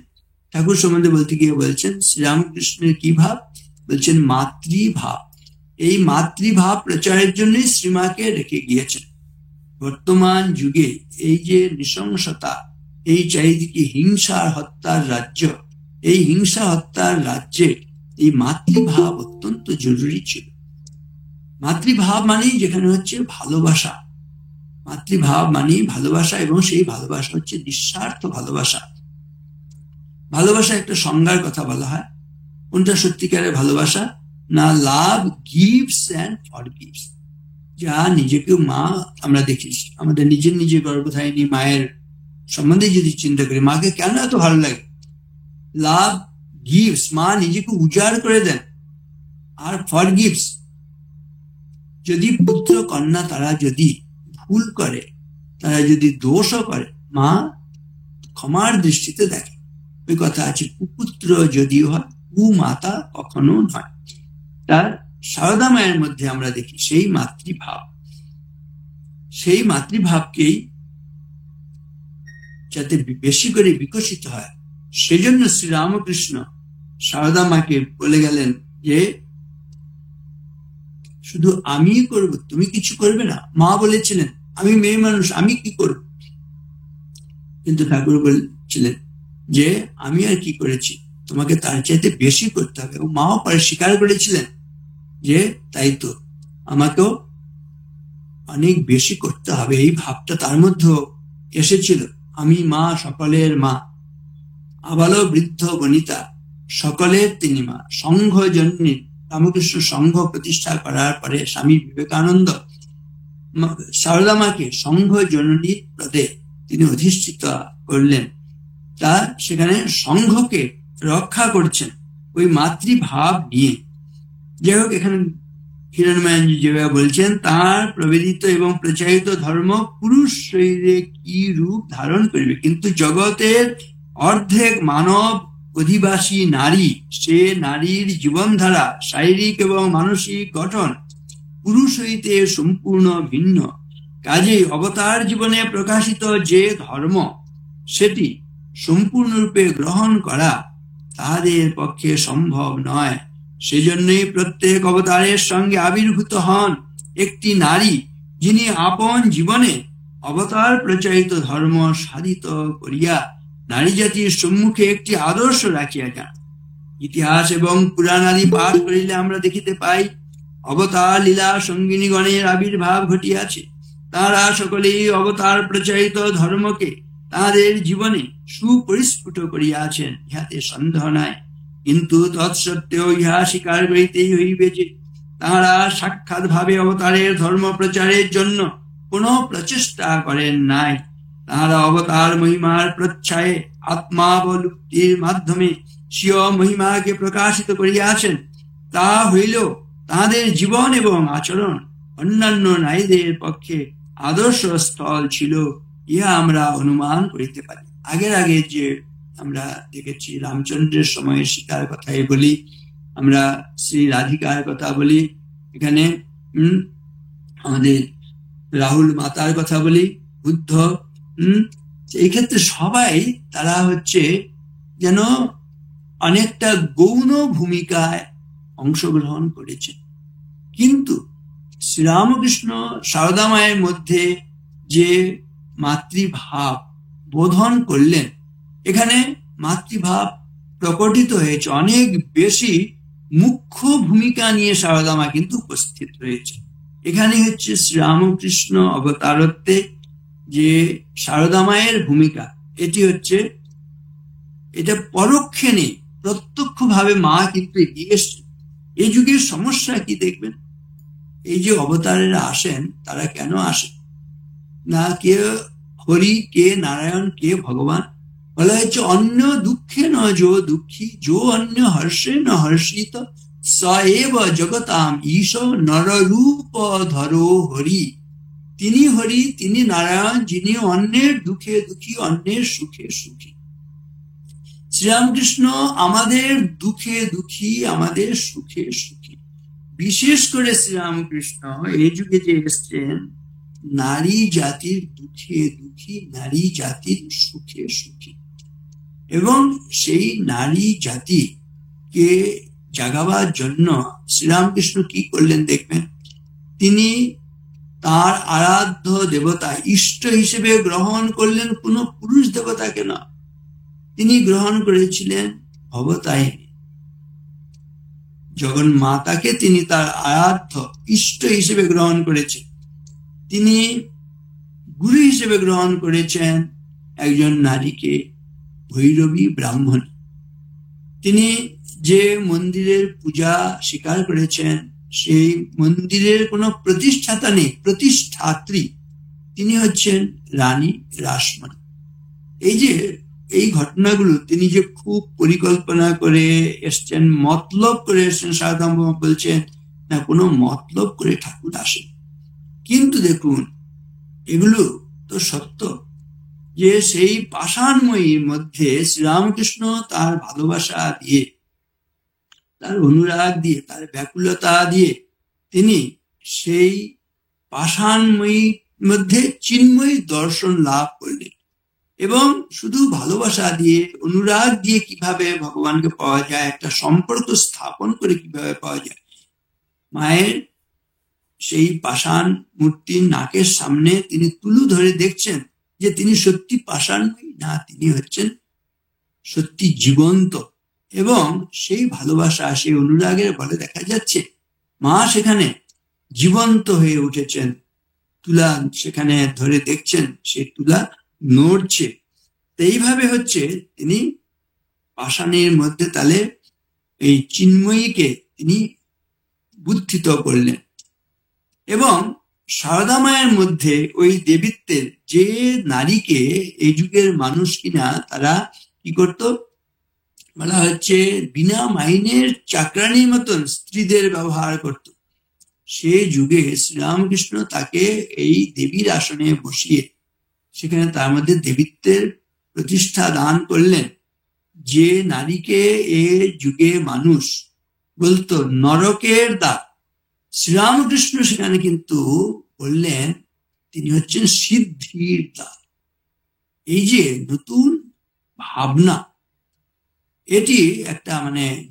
ঠাকুর সম্বন্ধে বলতে গিয়ে বলছেন শ্রীরামকৃষ্ণের কি ভাব, বলছেন মাতৃভাব। এই মাতৃভাব প্রচারের জন্যই শ্রীমাকে রেখে গিয়েছেন। বর্তমান যুগে এই যে নৃশংসতা, এই চারিদিকে হিংসা হত্যার রাজ্য, এই হিংসা হত্যার রাজ্যে এই মাতৃভাব অত্যন্ত জরুরি ছিল। মাতৃভাব মানেই যেখানে হচ্ছে ভালোবাসা, মাতৃভাব মানেই ভালোবাসা, এবং সেই ভালোবাসা হচ্ছে নিঃস্বার্থ ভালোবাসা। ভালোবাসা একটা সংজ্ঞার কথা বলা হয়, কোনটা সত্যিকারের ভালোবাসা? না, লাভ গিভস অ্যান্ড ফরগিভস। যা নিজেকে, মা আমরা দেখি আমাদের নিজের গর্ভধারিণী মায়ের সম্বন্ধে যদি চিন্তা করি, মাকে কেন এত ভালো লাগে? লাভ গিভস, মা নিজেকে উজাড় করে দেন। আর ফরগিভস, যদি পুত্র কন্যা তারা যদি ভুল করে, তারা যদি দোষও করে, মা ক্ষমার দৃষ্টিতে দেখে। ওই কথা আছে, কুপুত্র যদিও হয় কুমাতা কখনো নয়। তার সারদা মায়ের মধ্যে আমরা দেখি সেই মাতৃভাব, সেই মাতৃভাবকেই যাতে বেশি করে বিকশিত হয়, সেজন্য শ্রীরামকৃষ্ণ সারদা মাকে বলে গেলেন যে শুধু আমি করব, তুমি কিছু করবে না। মা বলেছিলেন আমি মেয়ে মানুষ, আমি কি করব? কিন্তু ঠাকুর বলছিলেন যে আমি আর কি করেছি, তোমাকে তার চাইতে বেশি করতে হবে। ও মাও পরে স্বীকার করেছিলেন যে তাই তো, আমাকেও অনেক বেশি করতে হবে। এই ভাবটা তার মধ্যে এসেছিল, আমি মা, সকলের মা, আবালো বৃদ্ধ বনিতা সকলের তিনি মা। সংঘ জন্মী, রামকৃষ্ণ সংঘ প্রতিষ্ঠা করার পরে স্বামী বিবেকানন্দ সারদা মাকে সংঘ জননী পদে তিনি অধিষ্ঠিত করলেন। তা সেখানে সংঘকে রক্ষা করছেন ওই মাতৃভাব নিয়ে। যাই হোক, এখানে হিরণময়জি যেভাবে বলছেন, তার প্রবেদিত এবং প্রচারিত ধর্ম পুরুষ শরীরে কি রূপ ধারণ করবে, কিন্তু জগতের অর্ধেক মানব অধিবাসী নারী, সে নারীর জীবনধারা, শারীরিক এবং মানসিক গঠন পুরুষ হইতে সম্পূর্ণ ভিন্ন। কাজেই অবতার জীবনে প্রকাশিত যে ধর্ম, সেটি সম্পূর্ণরূপে গ্রহণ করা তাদের পক্ষে সম্ভব নয়। সেজন্যই প্রত্যেক অবতারের সঙ্গে আবির্ভূত হন একটি নারী, যিনি আপন জীবনে অবতার প্রচারিত ধর্ম সাধিত করিয়া নারী জাতির সম্মুখে একটি আদর্শ রাখিয়া যান। ইতিহাস এবং পুরাণাদি পাঠ করিলে আমরা দেখিতে পাই, অবতার লীলা সঙ্গিনীগণের আবির্ভাব ঘটিয়াছে। তারা সকলেই অবতার প্রচারিত ধর্মকে তাদের জীবনে সুপরিস্ফুট করিয়াছেন, ইহাতে সন্দেহ নাই। কিন্তু তৎসত্ত্বেও ইহা স্বীকার করিতেই হইবে যে তারা সাক্ষাৎ ভাবে অবতারের ধর্ম প্রচারের জন্য কোনো প্রচেষ্টা করেন নাই। তারা অবতার মহিমার প্রচ্ছায়ে আত্মাবলুপ্তির মাধ্যমে স্বীয় মহিমাকে প্রকাশিত করিয়াছেন। তা হইল তাদের জীবন এবং আচরণ অন্যান্য নারীদের পক্ষে আদর্শ স্থল ছিল, ইহা আমরা অনুমান করিতে পারি। আগে যে আমরা দেখেছি, রামচন্দ্রের সময়ের সীতার কথাই বলি, আমরা শ্রী রাধিকার কথা বলি, এখানে আমাদের রাহুল মাতার কথা বলি, বুদ্ধ, এই ক্ষেত্রে সবাই তারা হচ্ছে যেন অনেকটা গৌণ ভূমিকায় অংশগ্রহণ করেছে। কিন্তু শ্রীরামকৃষ্ণ সারদা মায়ের মধ্যে যে মাতৃভাব বোধন করলেন, এখানে মাতৃভাব প্রকটিত হয়েছে, অনেক বেশি মুখ্য ভূমিকা নিয়ে সারদা মা কিন্তু উপস্থিত রয়েছে। এখানে হচ্ছে শ্রীরামকৃষ্ণ অবতারত্বে যে সারদা মায়ের ভূমিকা, এটি হচ্ছে, এটা পরোক্ষে নেই, প্রত্যক্ষ ভাবে মা কিন্তু এগিয়ে এসছে। এই যুগের সমস্যা কি দেখবেন, এই যে অবতারেরা আসেন, তারা কেন আসেন না, কে হরি, কে নারায়ণ, কে ভগবান। বলা হচ্ছে অন্য দুঃখে ন যো দুঃখী, যো অন্য হর্ষে ন হর্ষিত, স এব জগতাম ঈশ নররূপ ধরো হরি। তিনি হরি, তিনি নারায়ণ, যিনি অন্যের দুঃখে দুঃখী, অন্যের সুখে সুখী। শ্রীরামকৃষ্ণ আমাদের দুঃখে দুঃখী, আমাদের সুখে সুখী। বিশেষ করে শ্রীরামকৃষ্ণ এই যুগে যে এসছেন, নারী জাতির দুঃখে দুঃখী, নারী জাতির সুখে সুখী। এবং সেই নারী জাতিকে জাগাবার জন্য শ্রীরামকৃষ্ণ কি করলেন দেখবেন, তিনি তার আরাধ্য দেবতা ইষ্ট হিসেবে গ্রহণ করলেন কোনো পুরুষ দেবতাকে না, তিনি গ্রহণ করেছিলেন ভবতারিণী জগন্মাতাকে। তিনি তার আরাধ্য ইষ্ট হিসেবে গ্রহণ করেছেন। তিনি গুরু হিসেবে গ্রহণ করেছেন একজন নারীকে, ভৈরবী ব্রাহ্মণ। তিনি যে মন্দিরের পূজা স্বীকার করেছেন সেই মন্দিরের কোনো প্রতিষ্ঠাতা নেই, প্রতিষ্ঠাত্রী তিনি হচ্ছেন রানী রাসমণি। এই যে এই ঘটনাগুলো তিনি যে খুব পরিকল্পনা করে এসছেন, মতলব করে এসছেন, সারদাম বলছেন না কোনো মতলব করে ঠাকুর আসেন। কিন্তু দেখুন এগুলো তো সত্য যে সেই পাষাণময়ীর মধ্যে শ্রীরামকৃষ্ণ তার ভালোবাসা দিয়ে, তার অনুরাগ দিয়ে, তার ব্যাকুলতা দিয়ে তিনি সেই পাষাণময়ীর মধ্যে চিন্ময়ী দর্শন লাভ করলেন। এবং শুধু ভালোবাসা দিয়ে, অনুরাগ দিয়ে কিভাবে ভগবানকে পাওয়া যায়, একটা সম্পর্ক স্থাপন করে কিভাবে পাওয়া যায়, মায়ের সেই পাষাণ মূর্তির নাকের সামনে তিনি তুলু ধরে দেখছেন যে তিনি সত্যি পাষাণময়ী না, তিনি হচ্ছেন সত্যি জীবন্ত। এবং সেই ভালোবাসা, সেই অনুরাগের বলে দেখা যাচ্ছে মা সেখানে জীবন্ত হয়ে উঠেছেন। তুলা সেখানে ধরে দেখছেন, সেই তুলা নড়ছে। এইভাবে হচ্ছে তিনি পাষাণের মধ্যে তাহলে এই চিন্ময়ীকে তিনি বুদ্ধিত করলেন। এবং সারদা মায়ের মধ্যে ওই দেবীত্বের যে নারীকে এই যুগের মানুষ কিনা তারা কি করত, বলা হচ্ছে বিনা মাইনের চাকরানির মতন স্ত্রীদের ব্যবহার করত। সে যুগে শ্রীরামকৃষ্ণ তাকে এই দেবীর আসনে বসিয়ে সেখানে তার মধ্যে দেবীত্বের প্রতিষ্ঠা দান করলেন। যে নারীকে এ যুগে মানুষ বলতো নরকের দ্বার, শ্রীরামকৃষ্ণ সেখানে কিন্তু বললেন তিনি হচ্ছেন সিদ্ধির দ্বার। এই যে নতুন ভাবনা, এটি একটা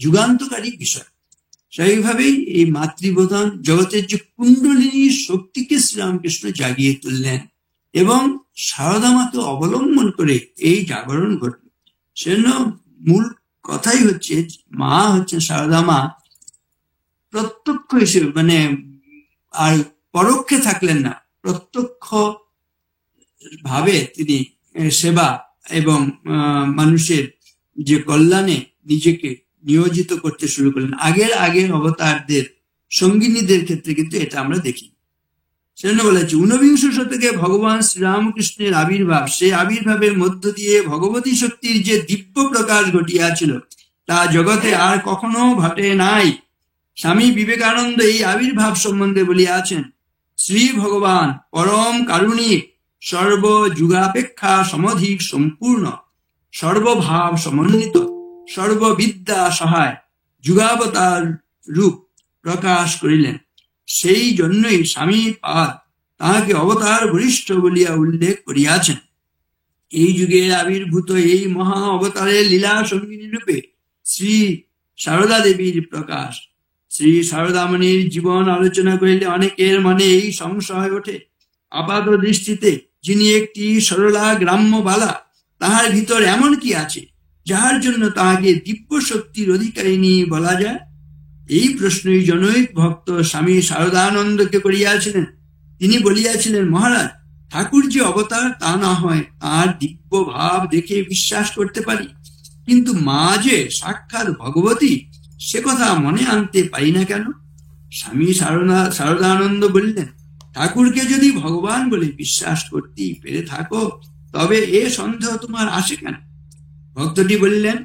যুগান্তকারী বিষয়। সেইভাবেই এই মাতৃবোধন জগতের যে কুণ্ডলিনী শক্তিকে শ্রীরামকৃষ্ণ জাগিয়ে তুললেন এবং সারদা মাকে অবলম্বন করে এই জাগরণ ঘটল। সেজন্য মূল কথাই হচ্ছে মা হচ্ছেন সারদা মা প্রত্যক্ষ হিসেবে, আর পরোক্ষে থাকলেন না, প্রত্যক্ষ ভাবে তিনি সেবা এবং মানুষের যে কল্যাণে নিজেকে নিয়োজিত করতে শুরু করলেন। আগের অবতারদের সঙ্গিনীদের ক্ষেত্রে কিন্তু এটা আমরা দেখি। সেজন্য বলা হচ্ছে ঊনবিংশ শতকে ভগবান শ্রীরামকৃষ্ণের আবির্ভাব, সেই আবির্ভাবের মধ্য দিয়ে ভগবতী শক্তির যে দিব্য প্রকাশ ঘটিয়াছিল তা জগতে আর কখনো ঘটে নাই। স্বামী বিবেকানন্দ এই আবির্ভাব সম্বন্ধে বলিয়াছেন, শ্রী ভগবান পরম কারুণিক, সর্বযুগাপেক্ষা সমধিক সম্পূর্ণ, সর্বভাব সমন্বিত, সর্ববিদ্যা সহায় যুগাবতার রূপ প্রকাশ করিলেন। সেই জন্যই স্বামী পাদ তাহাকে অবতার বরিষ্ঠ বলিয়া উল্লেখ করিয়াছেন। এই যুগের আবির্ভূত এই মহা অবতারের লীলা সঙ্গিনী রূপে শ্রী সারদা দেবীর প্রকাশ। শ্রী সারদামণির জীবন আলোচনা করিলে অনেকের মনে এই সংশয় ওঠে, আপাত দৃষ্টিতে যিনি একটি সরলা গ্রাম্য বালা, তাহার ভিতর এমন কি আছে যাহার জন্য তাহাকে দিব্য শক্তির অধিকারিণী বলা যায়? এই প্রশ্নই জনৈক ভক্ত স্বামী শারদানন্দকে করিয়াছিলেন। তিনি বলিয়াছিলেন, মহারাজ, ঠাকুর যে অবতার তা না হয় তার দিব্য ভাব দেখে বিশ্বাস করতে পারি, কিন্তু মা যে সাক্ষাৎ ভগবতী সে কথা মনে আনতে পারি না কেন? স্বামী শারদানন্দ বললেন, ঠাকুরকে যদি ভগবান বলে বিশ্বাস করতেই পেরে থাকো তবে এ সন্দেহ তোমার আসে কেন? ভক্তটি বললেন,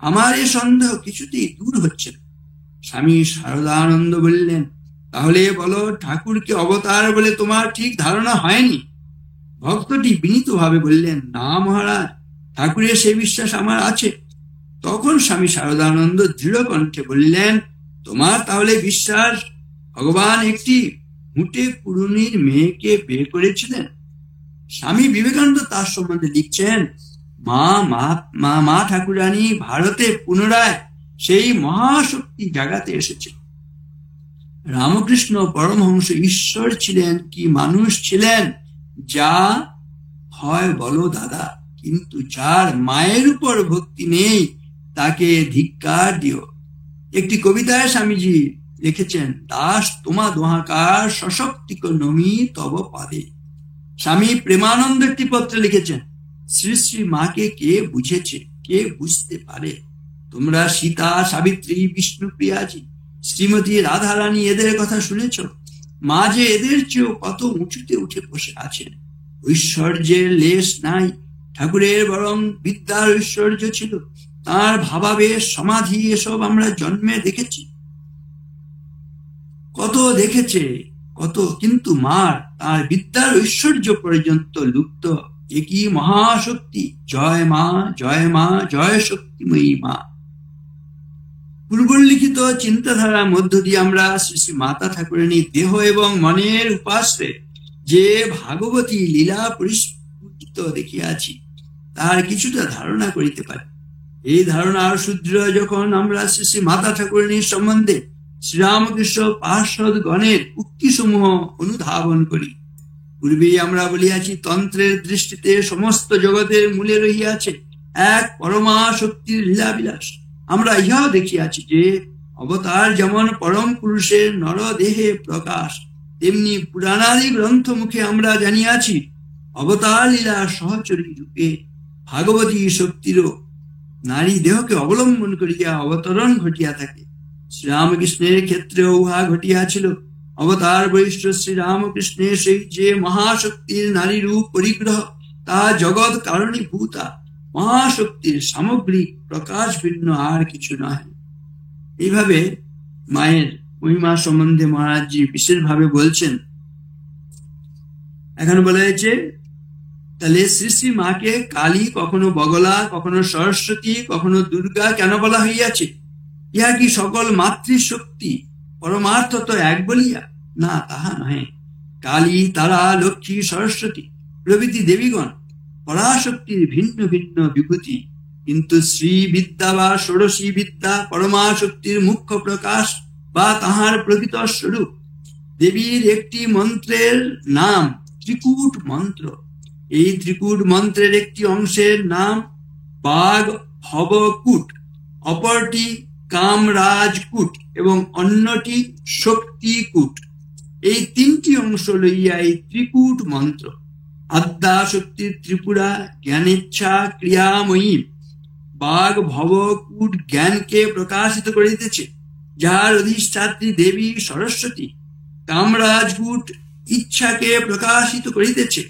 আমার এ সন্দেহ কিছুতেই দূর হচ্ছে না। স্বামী শারদানন্দ বললেন, তাহলে বলো ঠাকুরকে অবতার বলে তোমার ঠিক ধারণা হয়নি? ভক্তটি বিনীতভাবে বললেন, না মহারাজ, ঠাকুরের সে বিশ্বাস আমার আছে। তখন স্বামী শারদানন্দ দৃঢ় কণ্ঠে বললেন, তোমার তাহলে বিশ্বাস ভগবান একটি মুটে পুরুনির মেয়েকে বিয়ে করেছিলেন? স্বামী বিবেকানন্দ তার সম্বন্ধে লিখছেন, মা ঠাকুরানী ভারতে পুনরায় সেই মহাশক্তি জাগাতে এসেছে। রামকৃষ্ণ পরমহংস ঈশ্বর ছিলেন কি মানুষ ছিলেন? যা হয় বলো দাদা, কিন্তু যার মায়ের উপর ভক্তি নেই তাকে ধিক্কার দিও। একটি কবিতায় স্বামীজি লিখেছেন, দাস তোমা দোহাকার সশক্তিক নমি তব পাদে। স্বামী প্রেমানন্দ একটি পত্রে লিখেছেন, শ্রী শ্রী মাকে কে বুঝেছে, কে বুঝতে পারে? তোমরা সীতা, সাবিত্রী, বিষ্ণুপ্রিয়াজি, শ্রীমতী রাধারানী এদের কথা শুনেছ? মা যে এদের চেয়েও কত উঁচুতে উঠে বসে আছেন। ঐশ্বর্যের লেশ নাই, ঠাকুরের বরং বিদ্যার ঐশ্বর্য ছিল। তার ভাবাবেশ, সমাধি এসব আমরা জন্মে দেখেছি, কত দেখেছে কত, কিন্তু মার তার বিদ্যার ঐশ্বর্য পর্যন্ত লুপ্ত। একই মহাশক্তি, জয় মা, জয় মা, জয় শক্তিময়ী মা। পূর্বলিখিত চিন্তাধারার মধ্য দিয়ে আমরা শ্রী শ্রী মাতা ঠাকুরানীর দেহ এবং মনের উপাস্যে যে ভাগবতী লীলা পরিস্ফুটিত দেখিয়াছি, তার কিছুটা ধারণা করিতে পারি। এই ধারণার সুদৃঢ় যখন আমরা শ্রী শ্রী মাতা ঠাকুরানীর সম্বন্ধে শ্রীরামকৃষ্ণ পার্ষদ গণের উক্তিসমূহ অনুধাবন করি। পূর্বেই আমরা বলিয়াছি, তন্ত্রের দৃষ্টিতে সমস্ত জগতের মূলে রহিয়াছে এক পরমা শক্তির লীলাবিলাস। আমরা ইহাও দেখিয়াছি যে অবতার যেমন পরম পুরুষের নরদেহে প্রকাশ, তেমনি পুরাণাদি গ্রন্থ মুখে আমরা জানিয়াছি অবতার লীলা সহচরী রূপে ভাগবতী শক্তিরও নারী দেহকে অবলম্বন করিয়া অবতরণ ঘটিয়া থাকে। শ্রীরামকৃষ্ণের ক্ষেত্রেও উহা ঘটিয়াছিল। অবতার বরিষ্ঠ শ্রীরামকৃষ্ণের সেই যে মহাশক্তির নারী রূপ পরিগ্রহ, তা জগৎ কারণীভূতা মহাশক্তির সামগ্রিক প্রকাশ ভিন্ন আর কিছু নয়। এইভাবে মায়ের মহিমা সম্বন্ধে মহারাজজি বিশেষভাবে বলছেন। এখন বলা হয়েছে, তাহলে শ্রী শ্রী মাকে কালী, কখনো বগলা, কখনো সরস্বতী, কখনো দুর্গা কেন বলা হইয়াছে? ইহা কি সকল মাতৃশক্তি পরমার্থত এক বলিয়া? না, তাহা নহে। কালী, তারা, লক্ষ্মী, সরস্বতী প্রভৃতি দেবীগণ পরাশক্তির ভিন্ন ভিন্ন বিভূতি, কিন্তু শ্রী বিদ্যা বা ষোড়শী বিদ্যা পরমাশক্তির মুখ্য প্রকাশ বা তাহার প্রকৃত স্বরূপ। দেবীর একটি মন্ত্রের নাম ত্রিকূট মন্ত্র। এই ত্রিকূট মন্ত্রের একটি অংশের নাম বাঘ ভবকূট, অপরটি কামরাজকূট এবং অন্যটি শক্তিকূট। এই তিনটি অংশ লইয়া এই ত্রিকূট মন্ত্র। আদ্যা শক্তির ত্রিপুরা জ্ঞানেচ্ছা ক্রিয়াময়ী। বাঘ ভবকূট জ্ঞানকে প্রকাশিত করিতেছে, যার অধিষ্ঠাত্রী দেবী সরস্বতী। কামরাজকূট ইচ্ছাকে প্রকাশিত করিতেছে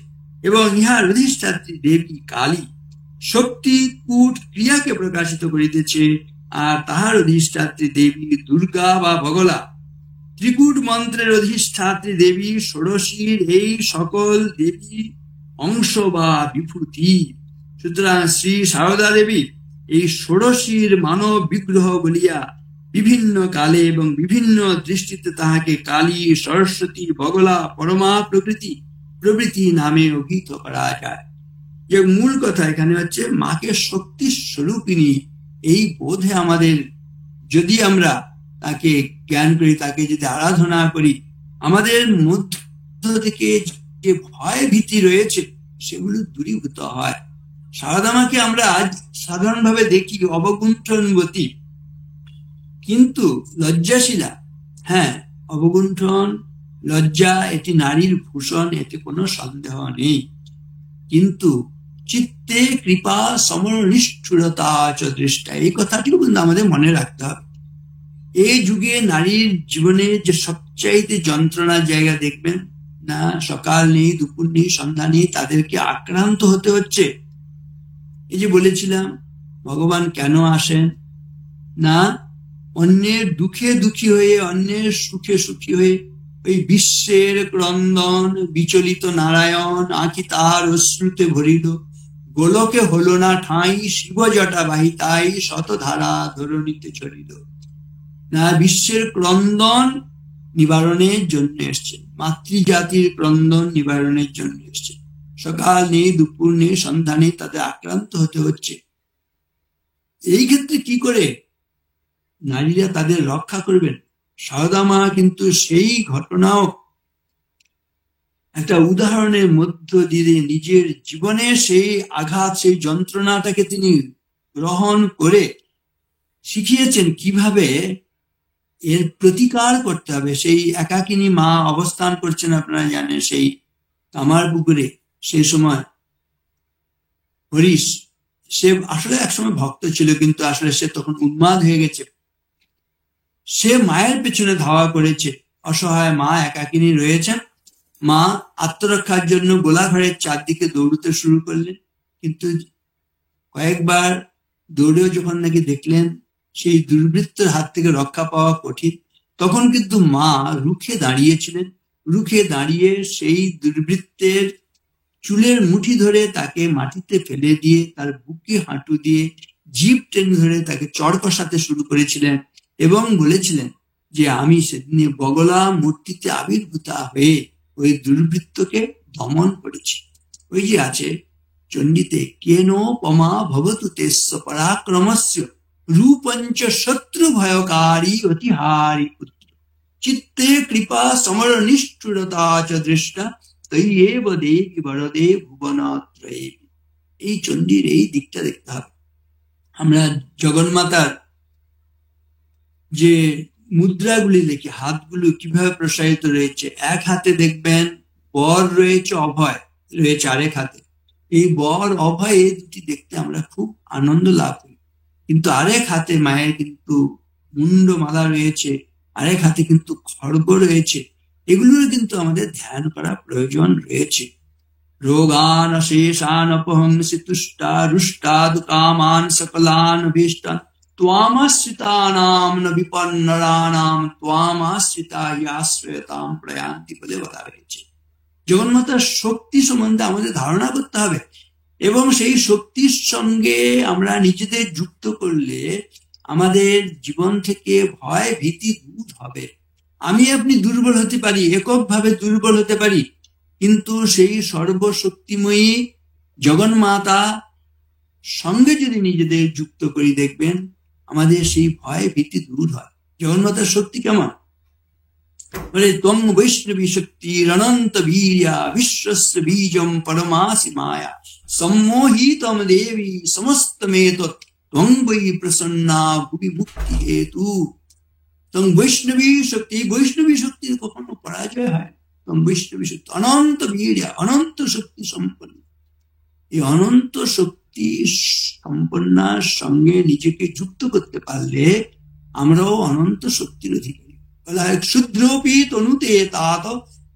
এবং ইহার অধিষ্ঠাত্রী দেবী কালী। শক্তিকূট ক্রিয়াকে প্রকাশিত করিতেছে, আর তাহার অধিষ্ঠাত্রী দেবী দুর্গা বা বগলা। ত্রিকূট মন্ত্রের অধিষ্ঠাত্রী দেবী ষোড়শীর এই সকল দেবী অংশ বা বিভূতি। সুতরাং শ্রী সারদা দেবী এই ষোড়শীর মানব বিগ্রহ বলিয়া বিভিন্ন কালে এবং বিভিন্ন দৃষ্টিতে তাহাকে কালী, সরস্বতী, বগলা, পরমা প্রকৃতি প্রভৃতি নামে অভিহিত করা যায়। যে মূল কথা এখানে হচ্ছে, মাকে শক্তি স্বরূপিণী এই বোধে আমাদের, যদি আমরা তাকে জ্ঞান করি, তাকে যদি আরাধনা করি, আমাদের মধ্য থেকে যে ভয় ভীতি রয়েছে সেগুলো দূরীভূত হয়। সারদা মাকে আমরা আজ সাধারণভাবে দেখি অবগুণ্ঠনবতী, কিন্তু লজ্জাশীলা। হ্যাঁ, অবগুণ্ঠন, লজ্জা এটি নারীর ভূষণ, এতে কোনো সন্দেহ নেই। কিন্তু চিত্তে কৃপা সমনিষ্ঠুরতা চ দৃষ্টা, এই কথাটিও কিন্তু আমাদের মনে রাখতে হবে। এই যুগে নারীর জীবনে যে সবচাইতে যন্ত্রণার জায়গা দেখবেন না, সকাল নেই, দুপুর নেই, সন্ধ্যা নেই, তাদেরকে আক্রান্ত হতে হচ্ছে। এই যে বলেছিলাম, ভগবান কেন আসেন না? অন্যের দুঃখে দুঃখী হয়ে, অন্যের সুখে সুখী হয়ে। ওই বিশ্বের ক্রন্দন বিচলিত নারায়ণ আঁখি তাহার অশ্রুতে ভরিল, গোলকে হলো না ঠাঁই, শিব জটা বাহিতাই শতধারা ধরণীতে ছড়িল। না, বিশ্বের ক্রন্দন নিবারণের জন্য এসছে, মাতৃজাতির ক্রন্দন নিবারণের জন্য এসছে। সকাল নেই, দুপুর নেই, সন্ধ্যা নেই, তাদের আক্রান্ত হতে হচ্ছে। এই ক্ষেত্রে কি করে নারীরা তাদের রক্ষা করবেন? সারদা মা কিন্তু সেই ঘটনাও একটা উদাহরণের মধ্য দিয়ে নিজের জীবনে সেই আঘাত, সেই যন্ত্রণাটাকে তিনি গ্রহণ করে শিখিয়েছেন কিভাবে এর প্রতিকার করতে হবে। সেই একাকিনী মা অবস্থান করছেন, আপনারা জানেন, সেই কামার পুকুরে। সেই সময় হরিশ, সে আসলে একসময় ভক্ত ছিল, কিন্তু আসলে সে তখন উন্মাদ হয়ে গেছে। সে মায়ের পেছনে ধাওয়া করেছে। অসহায় মা একাকিনী রয়েছেন। মা আত্মরক্ষার জন্য গোলাঘরের চারদিকে দৌড়তে শুরু করলেন, কিন্তু কয়েকবার দৌড়েও যখন নাকি দেখলেন সেই দুর্বৃত্তের হাত থেকে রক্ষা পাওয়া কঠিন, তখন কিন্তু মা রুখে দাঁড়িয়েছিলেন। রুখে দাঁড়িয়ে সেই দুর্বৃত্তের চুলের মুঠি ধরে তাকে মাটিতে ফেলে দিয়ে তার বুকে হাঁটু দিয়ে জিভ টেনে ধরে তাকে চড় কষাতে শুরু করেছিলেন এবং বলেছিলেন যে আমি সেদিনে বগলা মূর্তিতে আবির্ভূতা হয়ে ওই দুর্বৃত্তকে দমন করেছি। ওই যে আছে চণ্ডীতে, কেন পমা ভবতু তেস্য পরাক্রমস্য রূপঞ্চ শত্রু ভয়কারী অতিহারী পুত্র চিত্তে কৃপা সমর নিষ্ঠুরতা চ দৃষ্টা তৈব দেবী বরদে ভুবনত্রয়ে। এই চণ্ডীর এই দিকটা দেখতে হবে। আমরা জগন্মাতার যে মুদ্রাগুলি দেখি, হাতগুলো কিভাবে প্রসারিত রয়েছে। এক হাতে দেখবেন বর রয়েছে, অভয় রয়েছে আরেক হাতে। এই বর অভয় দুটি দেখতে আমরা খুব আনন্দ লাভ করি, কিন্তু আরেক হাতে মায়ের কিন্তু মুন্ডমালা রয়েছে, আরেক হাতে কিন্তু খড়গ রয়েছে। এগুলোর কিন্তু আমাদের ধ্যান করা প্রয়োজন রয়েছে। রোগান শেষান অপহংসি তুষ্টা রুষ্টাদ কামান সকলান ভীষ্টান ত্বামাশ্রিতানাম ন বিপন্নরানাম ত্বামাশ্রিতা আশ্রয়তাম প্রয়ান্তি বলে বলা হয়েছে। জগন্মাতার শক্তি সম্বন্ধে আমাদের ধারণা করতে হবে, এবং সেই শক্তির সঙ্গে আমরা নিজেদের যুক্ত করলে আমাদের জীবন থেকে ভয় ভীতি দূর হবে। আমি আপনি দুর্বল হতে পারি, এককভাবে দুর্বল হতে পারি, কিন্তু সেই সর্বশক্তিময়ী জগন্মাতা সঙ্গে যদি নিজেদের যুক্ত করি, দেখবেন আমাদের সেই ভয় ভীতি দূর হয়। জগন্মাতার শক্তি কেমন? বলে ত্বং বৈষ্ণবী শক্তি অনন্ত বীর্যা বিশ্বস্য বীজম পরমাসি মায়া সম্মোহিতম দেবী সমস্তমেতৎ ত্বং বৈ প্রসন্না ভুবি মুক্তি হেতু। ত্বং বৈষ্ণবী শক্তি, বৈষ্ণবী শক্তির কখনো পরাজয় হয়। ত্বং বৈষ্ণবী শক্তি অনন্ত বীর্যা, অনন্ত শক্তি সম্পন্ন। এই অনন্ত শক্তি সম্পন্নার সঙ্গে নিজেকে যুক্ত করতে পারলে আমরাও অনন্ত শক্তির অধিকারী। বলা হয় ক্ষুদ্রপি তনুতে তাত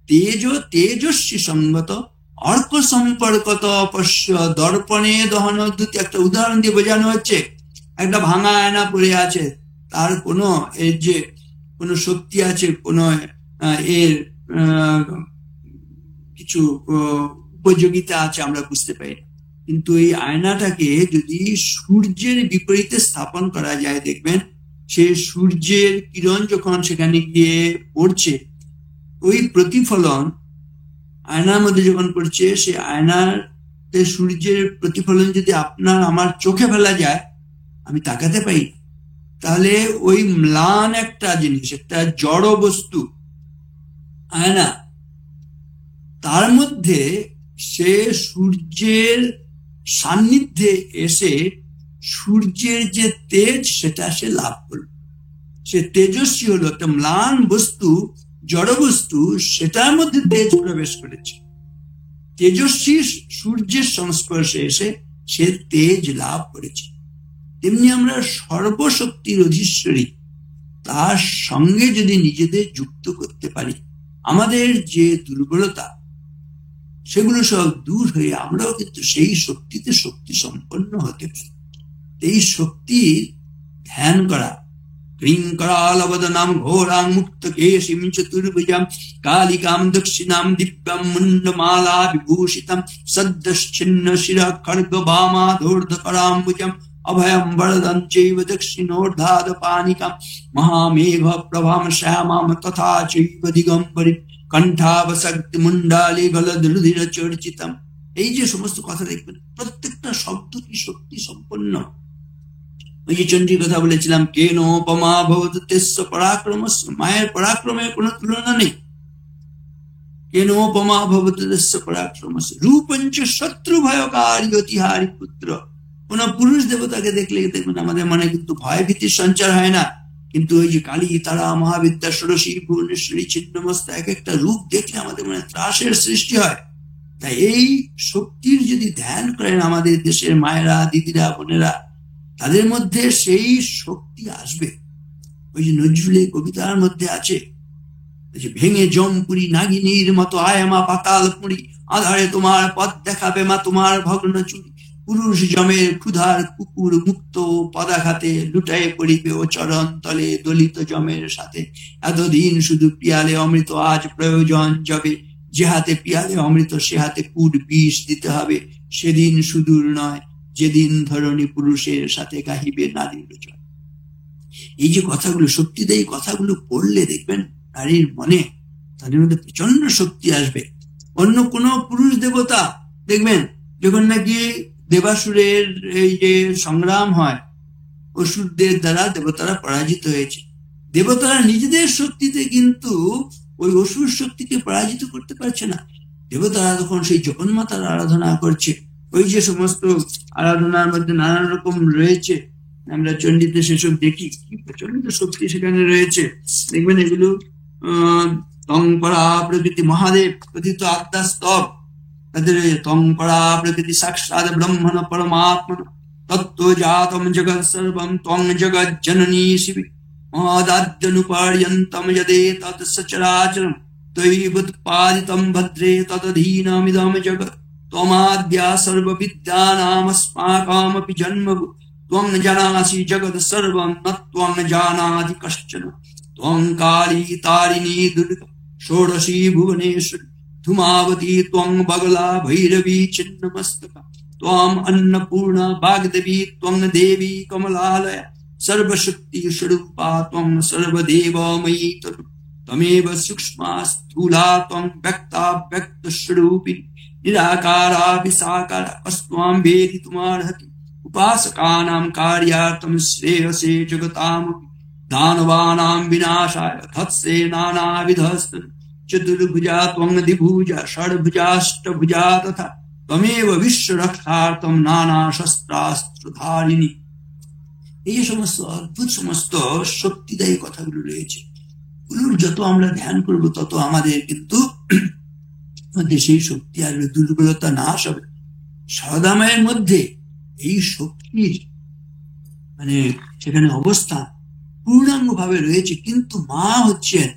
তেজ তেজস্বী সঙ্গত অর্ক সম্পর্কত অপশ্য দর্পণে দহন দ্যুতি। একটা উদাহরণ দিয়ে বোঝানো হচ্ছে, একটা ভাঙা আয়না পড়ে আছে, তার কোনো এর যে কোনো শক্তি আছে, কোনো এর কিছু উপযোগিতা আছে আমরা বুঝতে পারি, কিন্তু এই আয়নাটাকে যদি সূর্যের বিপরীতে স্থাপন করা যায়, দেখবেন সে সূর্যের কিরণ যখন সেখানে গিয়ে পড়ছে, ওই প্রতিফলন আয়নার মধ্যে যখন পড়ছে, সে আয়নার সূর্যের প্রতিফলন যদি আপনার আমার চোখে ফেলা যায়, আমি তাকাতে পাই, তাহলে ওই ম্লান একটা জিনিস, একটা জড় বস্তু আয়না, তার মধ্যে সে সূর্যের সান্নিধ্যে এসে সূর্যের যে তেজ সেটা সে লাভ করল। সে তেজস্বী হলো, একটা ম্লান বস্তু, জড় বস্তু, সেটার মধ্যে তেজ প্রবেশ করেছে। তেজস্বী সূর্যের সংস্পর্শে এসে সে তেজ লাভ করেছে। তেমনি আমরা সর্বশক্তির অধীশ্বরী, তার সঙ্গে যদি নিজেদের যুক্ত করতে পারি, আমাদের যে দুর্বলতা সেগুলো সব দূর হয়ে আমরাও কিন্তু সেই শক্তিতে শক্তি সম্পন্ন হতে পারি। এই শক্তির ধ্যান করা, ক্রিংকরালবদনাম ঘোরাং মুক্ত কেশিম চতুর্ভুজাম কালিকাম দক্ষিণাম দিব্যাম মুন্ডমালা বিভূষিতম সদ্দশ্চিন্ন শিরা খড়গ বামাধূর্ধকরাম্বুজম অভয়ম বরদম চৈব দক্ষিণোর্ধাদ পানিকাম মহামেঘ প্রভাম শ্যামাম তথা চৈব দিগম্বরী কণ্ঠাবশক্তি মুন্ডালি গলদরুধির চর্চিতম। এই যে সমস্ত কথা দেখবেন, প্রত্যেকটা শব্দ কি শক্তি সম্পন্ন। ওই যে চণ্ডীর কথা বলেছিলাম, কেনোপমা ভবতু তেস্য পরাক্রমস্য, মায়ের পরাক্রমের কোনো তুলনা নেই। কেনোপমা ভবতু তেস্য পরাক্রমস্য রূপঞ্চ শত্রু ভয়কারী অতিহারী পুত্র। কোন পুরুষ দেবতাকে দেখলে দেখবেন আমাদের মনে কিন্তু ভয় ভীতির সঞ্চার হয় না, কিন্তু ওই যে কালী, তারা, মহাবিদ্যা, ষোড়শী, ভুবনেশ্বরী, ছিন্নমস্তা, এক একটা রূপ দেখলে আমাদের মনে ত্রাসের সৃষ্টি হয়। তাই এই শক্তির যদি ধ্যান করেন আমাদের দেশের মায়েরা, দিদিরা, বোনেরা, তাদের মধ্যে সেই শক্তি আসবে। ওই যে নজরুলের কবিতার মধ্যে আছে, ভেঙে জমপুরি নাগিনীর মতো আয়ামা পাতাল পুরি, আধারে তোমার পথ দেখাবে মা তোমার ভগ্ন চুরি, পুরুষ জমের ক্ষুধার কুকুর মুক্ত পদাঘাতে লুটায়ে পড়িবে ও চরণ তলে দলিত জমের সাথে, এতদিন শুধু পিয়ালে অমৃত, আজ প্রয়োজন যাবে, যে হাতে পিয়ালে অমৃত সে হাতে কুট বিষ দিতে হবে, সেদিন সুদূর নয় যেদিন ধরণী পুরুষের সাথে গাহিবে নারীর জয়। এই যে কথাগুলো, শক্তিদায়ী কথাগুলো পড়লে দেখবেন নারীর মনে, তাদের মধ্যে প্রচন্ড শক্তি আসবে। অন্য কোন পুরুষ দেবতা দেখবেন যখন নাকি দেবাসুরের এই যে সংগ্রাম হয়, অসুরদের দ্বারা দেবতারা পরাজিত হয়েছে, দেবতারা নিজেদের শক্তিতে কিন্তু ওই অসুর শক্তিকে পরাজিত করতে পারছে না। দেবতারা তখন সেই জগন্মাতার আরাধনা করছে। ওই যে সমস্ত আরাধনার মধ্যে নানান রকম রয়েছে, আমরা চণ্ডীতে সেসব দেখি, কি প্রচন্ড শক্তি সেখানে রয়েছে। দেখবেন এগুলো তং পরা প্রকৃতি মহাদেব কথিত আত্মা স্তব, তাদের তং পরা প্রকৃতি সাক্ষাৎ ব্রহ্মণ পরমাত্মন তত্ত্ব জাতম জগৎ সর্বম ত্বং জগৎ জননী শিবি মদাদ্যনুপার্যন্তম যদে তৎ সচরাচরম ত্বয়িবুৎপাদিতম ভদ্রে তদধীনমিদম জগৎ ত্বমাদ্যা সর্ববিদ্যানামস্মাকমপি জন্মভূ ত্বং জানাসি জগৎ সর্বম ন ত্বং জানাতি কশ্চন ত্বং কালী তারিণী দুর্গা ষোড়শী ভুবনেশ্বরী ধূমাবতী ত্বং বগলা ভৈরবী ছিন্নমস্তকা ত্বং अन्नपूर्णा वाग्देवी त्वं देवी कमलालया सर्वशक्ति स्वरूपा त्वं सर्वदेवमयी तनु त्वमेव सूक्ष्मा स्थूला त्वं व्यक्ता व्यक्तस्वरूपिणी निराकारा विसाकारा कस्त्वां वेदितुमर्हति उपासकानां कार्यार्थं श्रेयसे जगतामपि दानवानां विनाशाय धत्से नानाविधस्तनु चतुर्भुजा त्वं द्विभुजा षड्भुजाष्टभुजा तथा त्वमेव विश्व रक्षार्थम नाना शस्त्रास्त्रधारिणी। এই সমস্ত অদ্ভুত সমস্ত শক্তিদায়ী কথাগুলো রয়েছে, এগুলোর যত আমরা ধ্যান করব তত আমাদের কিন্তু সেই শক্তি আর দুর্বলতা নাশ হবে। সারদা মায়ের মধ্যে এই শক্তির মানে সেখানে অবস্থান পূর্ণাঙ্গ ভাবে রয়েছে, কিন্তু মা হচ্ছেন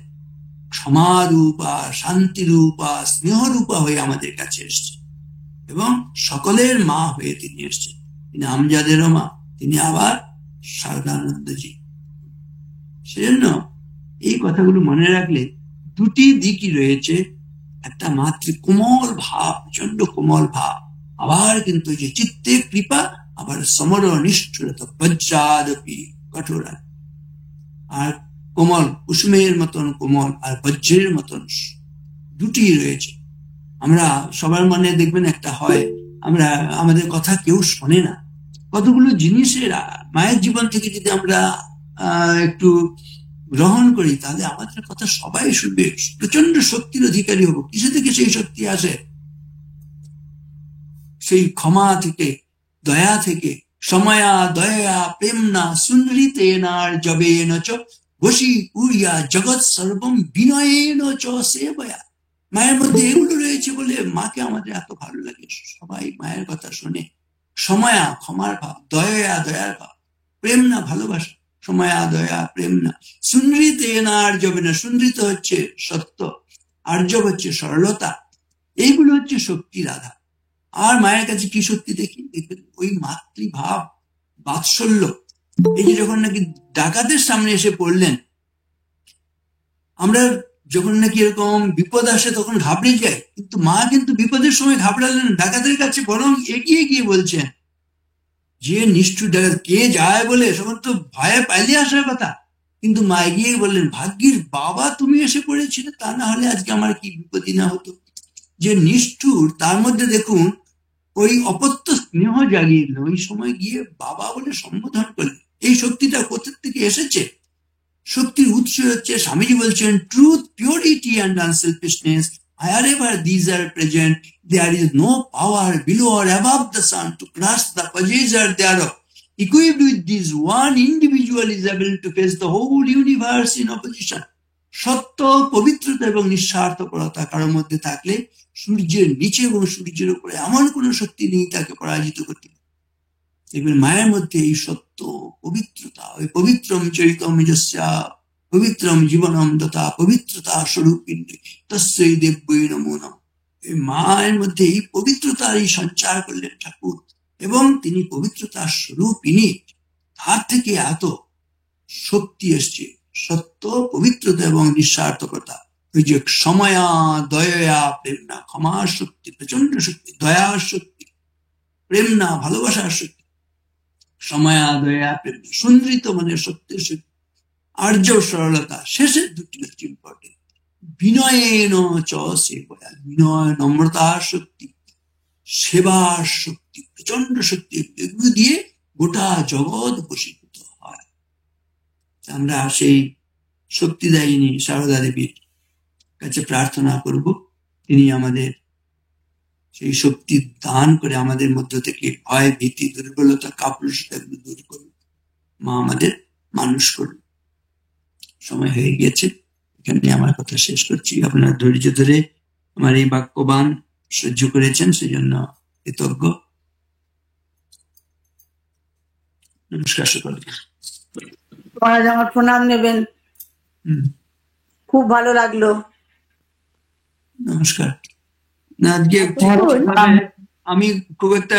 ক্ষমারূপা, শান্তিরূপা, স্নেহরূপা হয়ে আমাদের কাছে এসছে এবং সকলের মা হয়ে তিনি এসছেন। তিনি আমজাদেরও মা, তিনি আবার শারদানন্দজি। সেজন্য এই কথাগুলো মনে রাখলে দুটি দিকই রয়েছে, একটা মাতৃ কোমল ভাব, প্রচন্ড কোমল ভাব, আবার কিন্তু যে চিত্তে কৃপা, আবার সমর নিষ্ঠুরতা, বজ্রাদপি কঠোরা, আর কোমল কুসুমের মতন কোমল আর বজ্রের মতন, দুটি রয়েছে। আমরা সবার মনে দেখবেন একটা হয়, আমরা আমাদের কথা কেউ শোনে না, কতগুলো জিনিসের মায়ের জীবন থেকে যদি আমরা একটু গ্রহণ করি তাহলে আমাদের কথা সবাই শুনবে, প্রচন্ড শক্তির অধিকারী হবো। কিসে থেকে সেই শক্তি আসে? সেই ক্ষমা থেকে, দয়া থেকে। সময়া দয়া প্রেমনা সুনৃতে নার জবে নচ বসি উড়িয়া জগৎ সর্বম বিনয়েন চ সেবয়া। মায়ের মধ্যে এগুলো রয়েছে বলে মাকে আমাদের এত ভালো লাগে, সবাই মায়ের কথা শোনে। সময়া ক্ষমার ভাব, দয়া দয়ার ভাব, প্রেম না ভালোবাসা, সময়া দয়া প্রেম না। সুনৃত না আর্যব না, সুনৃত হচ্ছে সত্য, আর্যব হচ্ছে সরলতা, এইগুলো হচ্ছে শক্তির আধার। আর মায়ের কাছে কি শক্তি দেখি? দেখবেন ওই মাতৃভাব, বাৎসল্য। এই যে যখন নাকি ডাকাতের সামনে এসে পড়লেন, আমরা যখন নাকি এরকম বিপদ আসে তখন ঘাবড়ে যায়, কিন্তু মা কিন্তু বিপদের সময় ঘাবড়ালেন ডাকাতের কাছে, বরং এগিয়ে গিয়ে বলছেন যে নিষ্ঠুর ডাকাত কে যায় বলে, তখন তো ভয়ে পালিয়ে আসার কথা, কিন্তু মা এগিয়ে বললেন ভাগ্যের বাবা তুমি এসে পড়েছিলে, তা না হলে আজকে আমার কি বিপত্তি না হতো। যে নিষ্ঠুর তার মধ্যে দেখুন ওই অপত্য স্নেহ জাগিয়ে দিল, ওই সময় গিয়ে বাবা বলে সম্বোধন করলেন। এই শক্তিটা কোথা থেকে এসেছে? শক্তির উৎস হচ্ছে, স্বামীজি বলছেন, truth, purity and unselfishness. Wherever these are present, there is no power below or above the sun to crush the possessor thereof. Equipped with this, one individual is able to face the whole universe in opposition. সত্য, পবিত্রতা এবং নিঃস্বার্থপরতা কারোর মধ্যে থাকলে সূর্যের নিচে এবং সূর্যের উপরে এমন কোন শক্তি নেই তাকে পরাজিত করতে। দেখবেন মায়ের মধ্যে এই সত্য, পবিত্রতা, ওই পবিত্রম চরিতম যস্যা পবিত্রম জীবনম তথা পবিত্রতা স্বরূপিণী তস্যৈ দেব্যৈ নমো নমঃ। এই মায়ের মধ্যে এই পবিত্রতার এই সঞ্চার করলেন ঠাকুর, এবং তিনি পবিত্রতার স্বরূপিণী। তার থেকে এত শক্তি এসছে, সত্য, পবিত্রতা এবং নিঃস্বার্থকতা। ওই যে সময়া দয়া প্রেমনা, ক্ষমার শক্তি, প্রচন্ড শক্তি, দয়ার শক্তি, প্রেমনা ভালোবাসার শক্তি, সময়া দয়া প্রেম, সুন্দরিত মানে সত্যের শক্তি, আর্য সরলতা, শেষের দুটি হচ্ছে ইম্পর্টেন্ট, বিনয়েন চ সেবয়া, বিনয় নম্রতার শক্তি, সেবার শক্তি, প্রচন্ড শক্তি, এগুলো দিয়ে গোটা জগৎ বশীভূত হয়। আমরা সেই শক্তিদায়িনী সারদা দেবীর কাছে প্রার্থনা করব, তিনি আমাদের সেই শক্তি দান করে আমাদের মধ্য থেকে ভয়, ভীতি, দুর্বলতা, কাপুরুষতা দূর করুন। মা আমাদের মানুষ করুন। সময় হয়ে গিয়েছে, এখানে আমার কথা শেষ করছি। আপনারা ধৈর্য ধরে আমার এই বাক্যবান সহ্য করেছেন, সেজন্য কৃতজ্ঞ। নমস্কার সকলকে। মহারাজ আমার প্রণাম নেবেন, খুব ভালো লাগলো। নমস্কার। না, আজকে আমি খুব একটা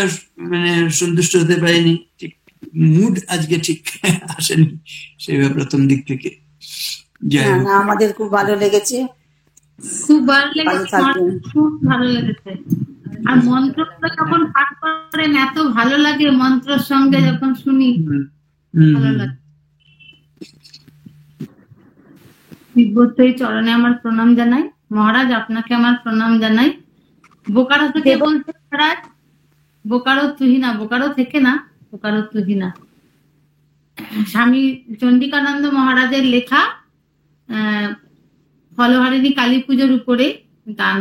মানে সন্তুষ্ট হতে পারিনি, ঠিক মুড আজকে ঠিক আসেনি সেভাবে প্রথম দিক থেকে। না, আমাদের খুব ভালো লেগেছে, খুব ভালো লেগেছে, খুব ভালো লেগেছে। আর মন্ত্রটা যখন পাঠ করেন এত ভালো লাগে, মন্ত্রের সঙ্গে যখন শুনি ভালো লাগে। তিব্বতের চরণে আমার প্রণাম জানাই। মহারাজ আপনাকে আমার প্রণাম জানাই। বোকারো থেকে বলতে মহারাজ, বোকারো তুহিনা, বোকারো থেকে না, বোকারো তুহিনা, স্বামী চন্ডিকানন্দ মহারাজের লেখা ফলহারিণী কালী পুজোর উপরে গান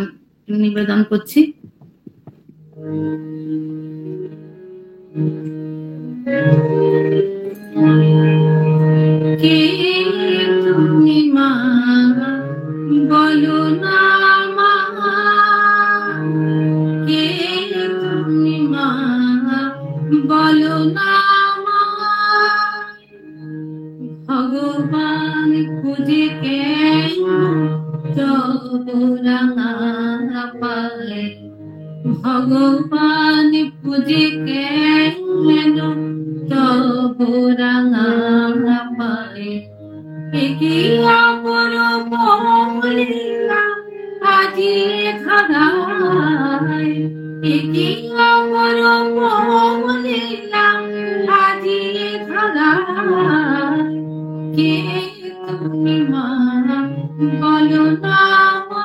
নিবেদন করছি। কে তুমি মা বলো না, মা কে তুমি মা বলো না, মা ভগবান খুঁজে কেন চোরাঙা পায়, ভগবান খুঁজে কেন চোরাঙা পায়, কি অপরূপ লীলা আজি ধরায়, কি অপরূপ লীলা আজি ধরায়, কে তুমি মা বলো না, মা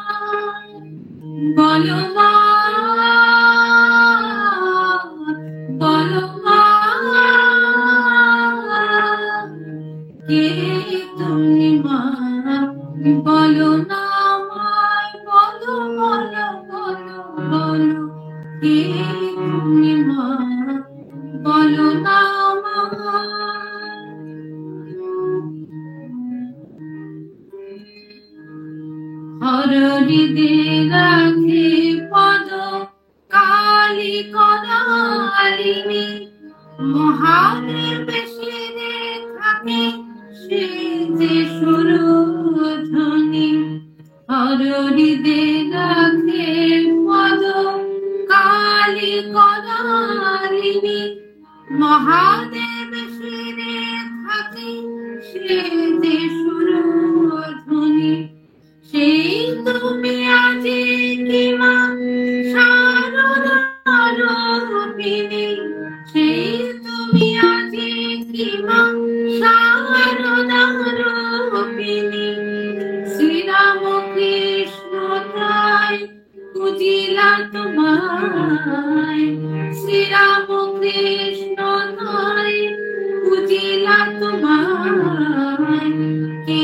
বলো মা বলো মা, কে তুমি মা বলো না, মায় বলো বলো বলো বলো, কে তুমি মা বলো না, মা। হরিদে রাখে পদ কালী করালিনী, মহাদেব বেশি থাকে সে যে সুরধ্বনি, হরিদে রাখে পদ কালী করালিনী, মহাদেব শিরে থাকে সে যে সুরধ্বনি, সেই তুমি আজি কি মা শারদার রূপিণী, সেই তুমি আজি কি মা শারদার রূপিণী, শ্রীরাম কৃষ্ণ তাই পুজিলা তোমায়, শ্রীরাম কৃষ্ণ তাই পুজিলা তোমায় কে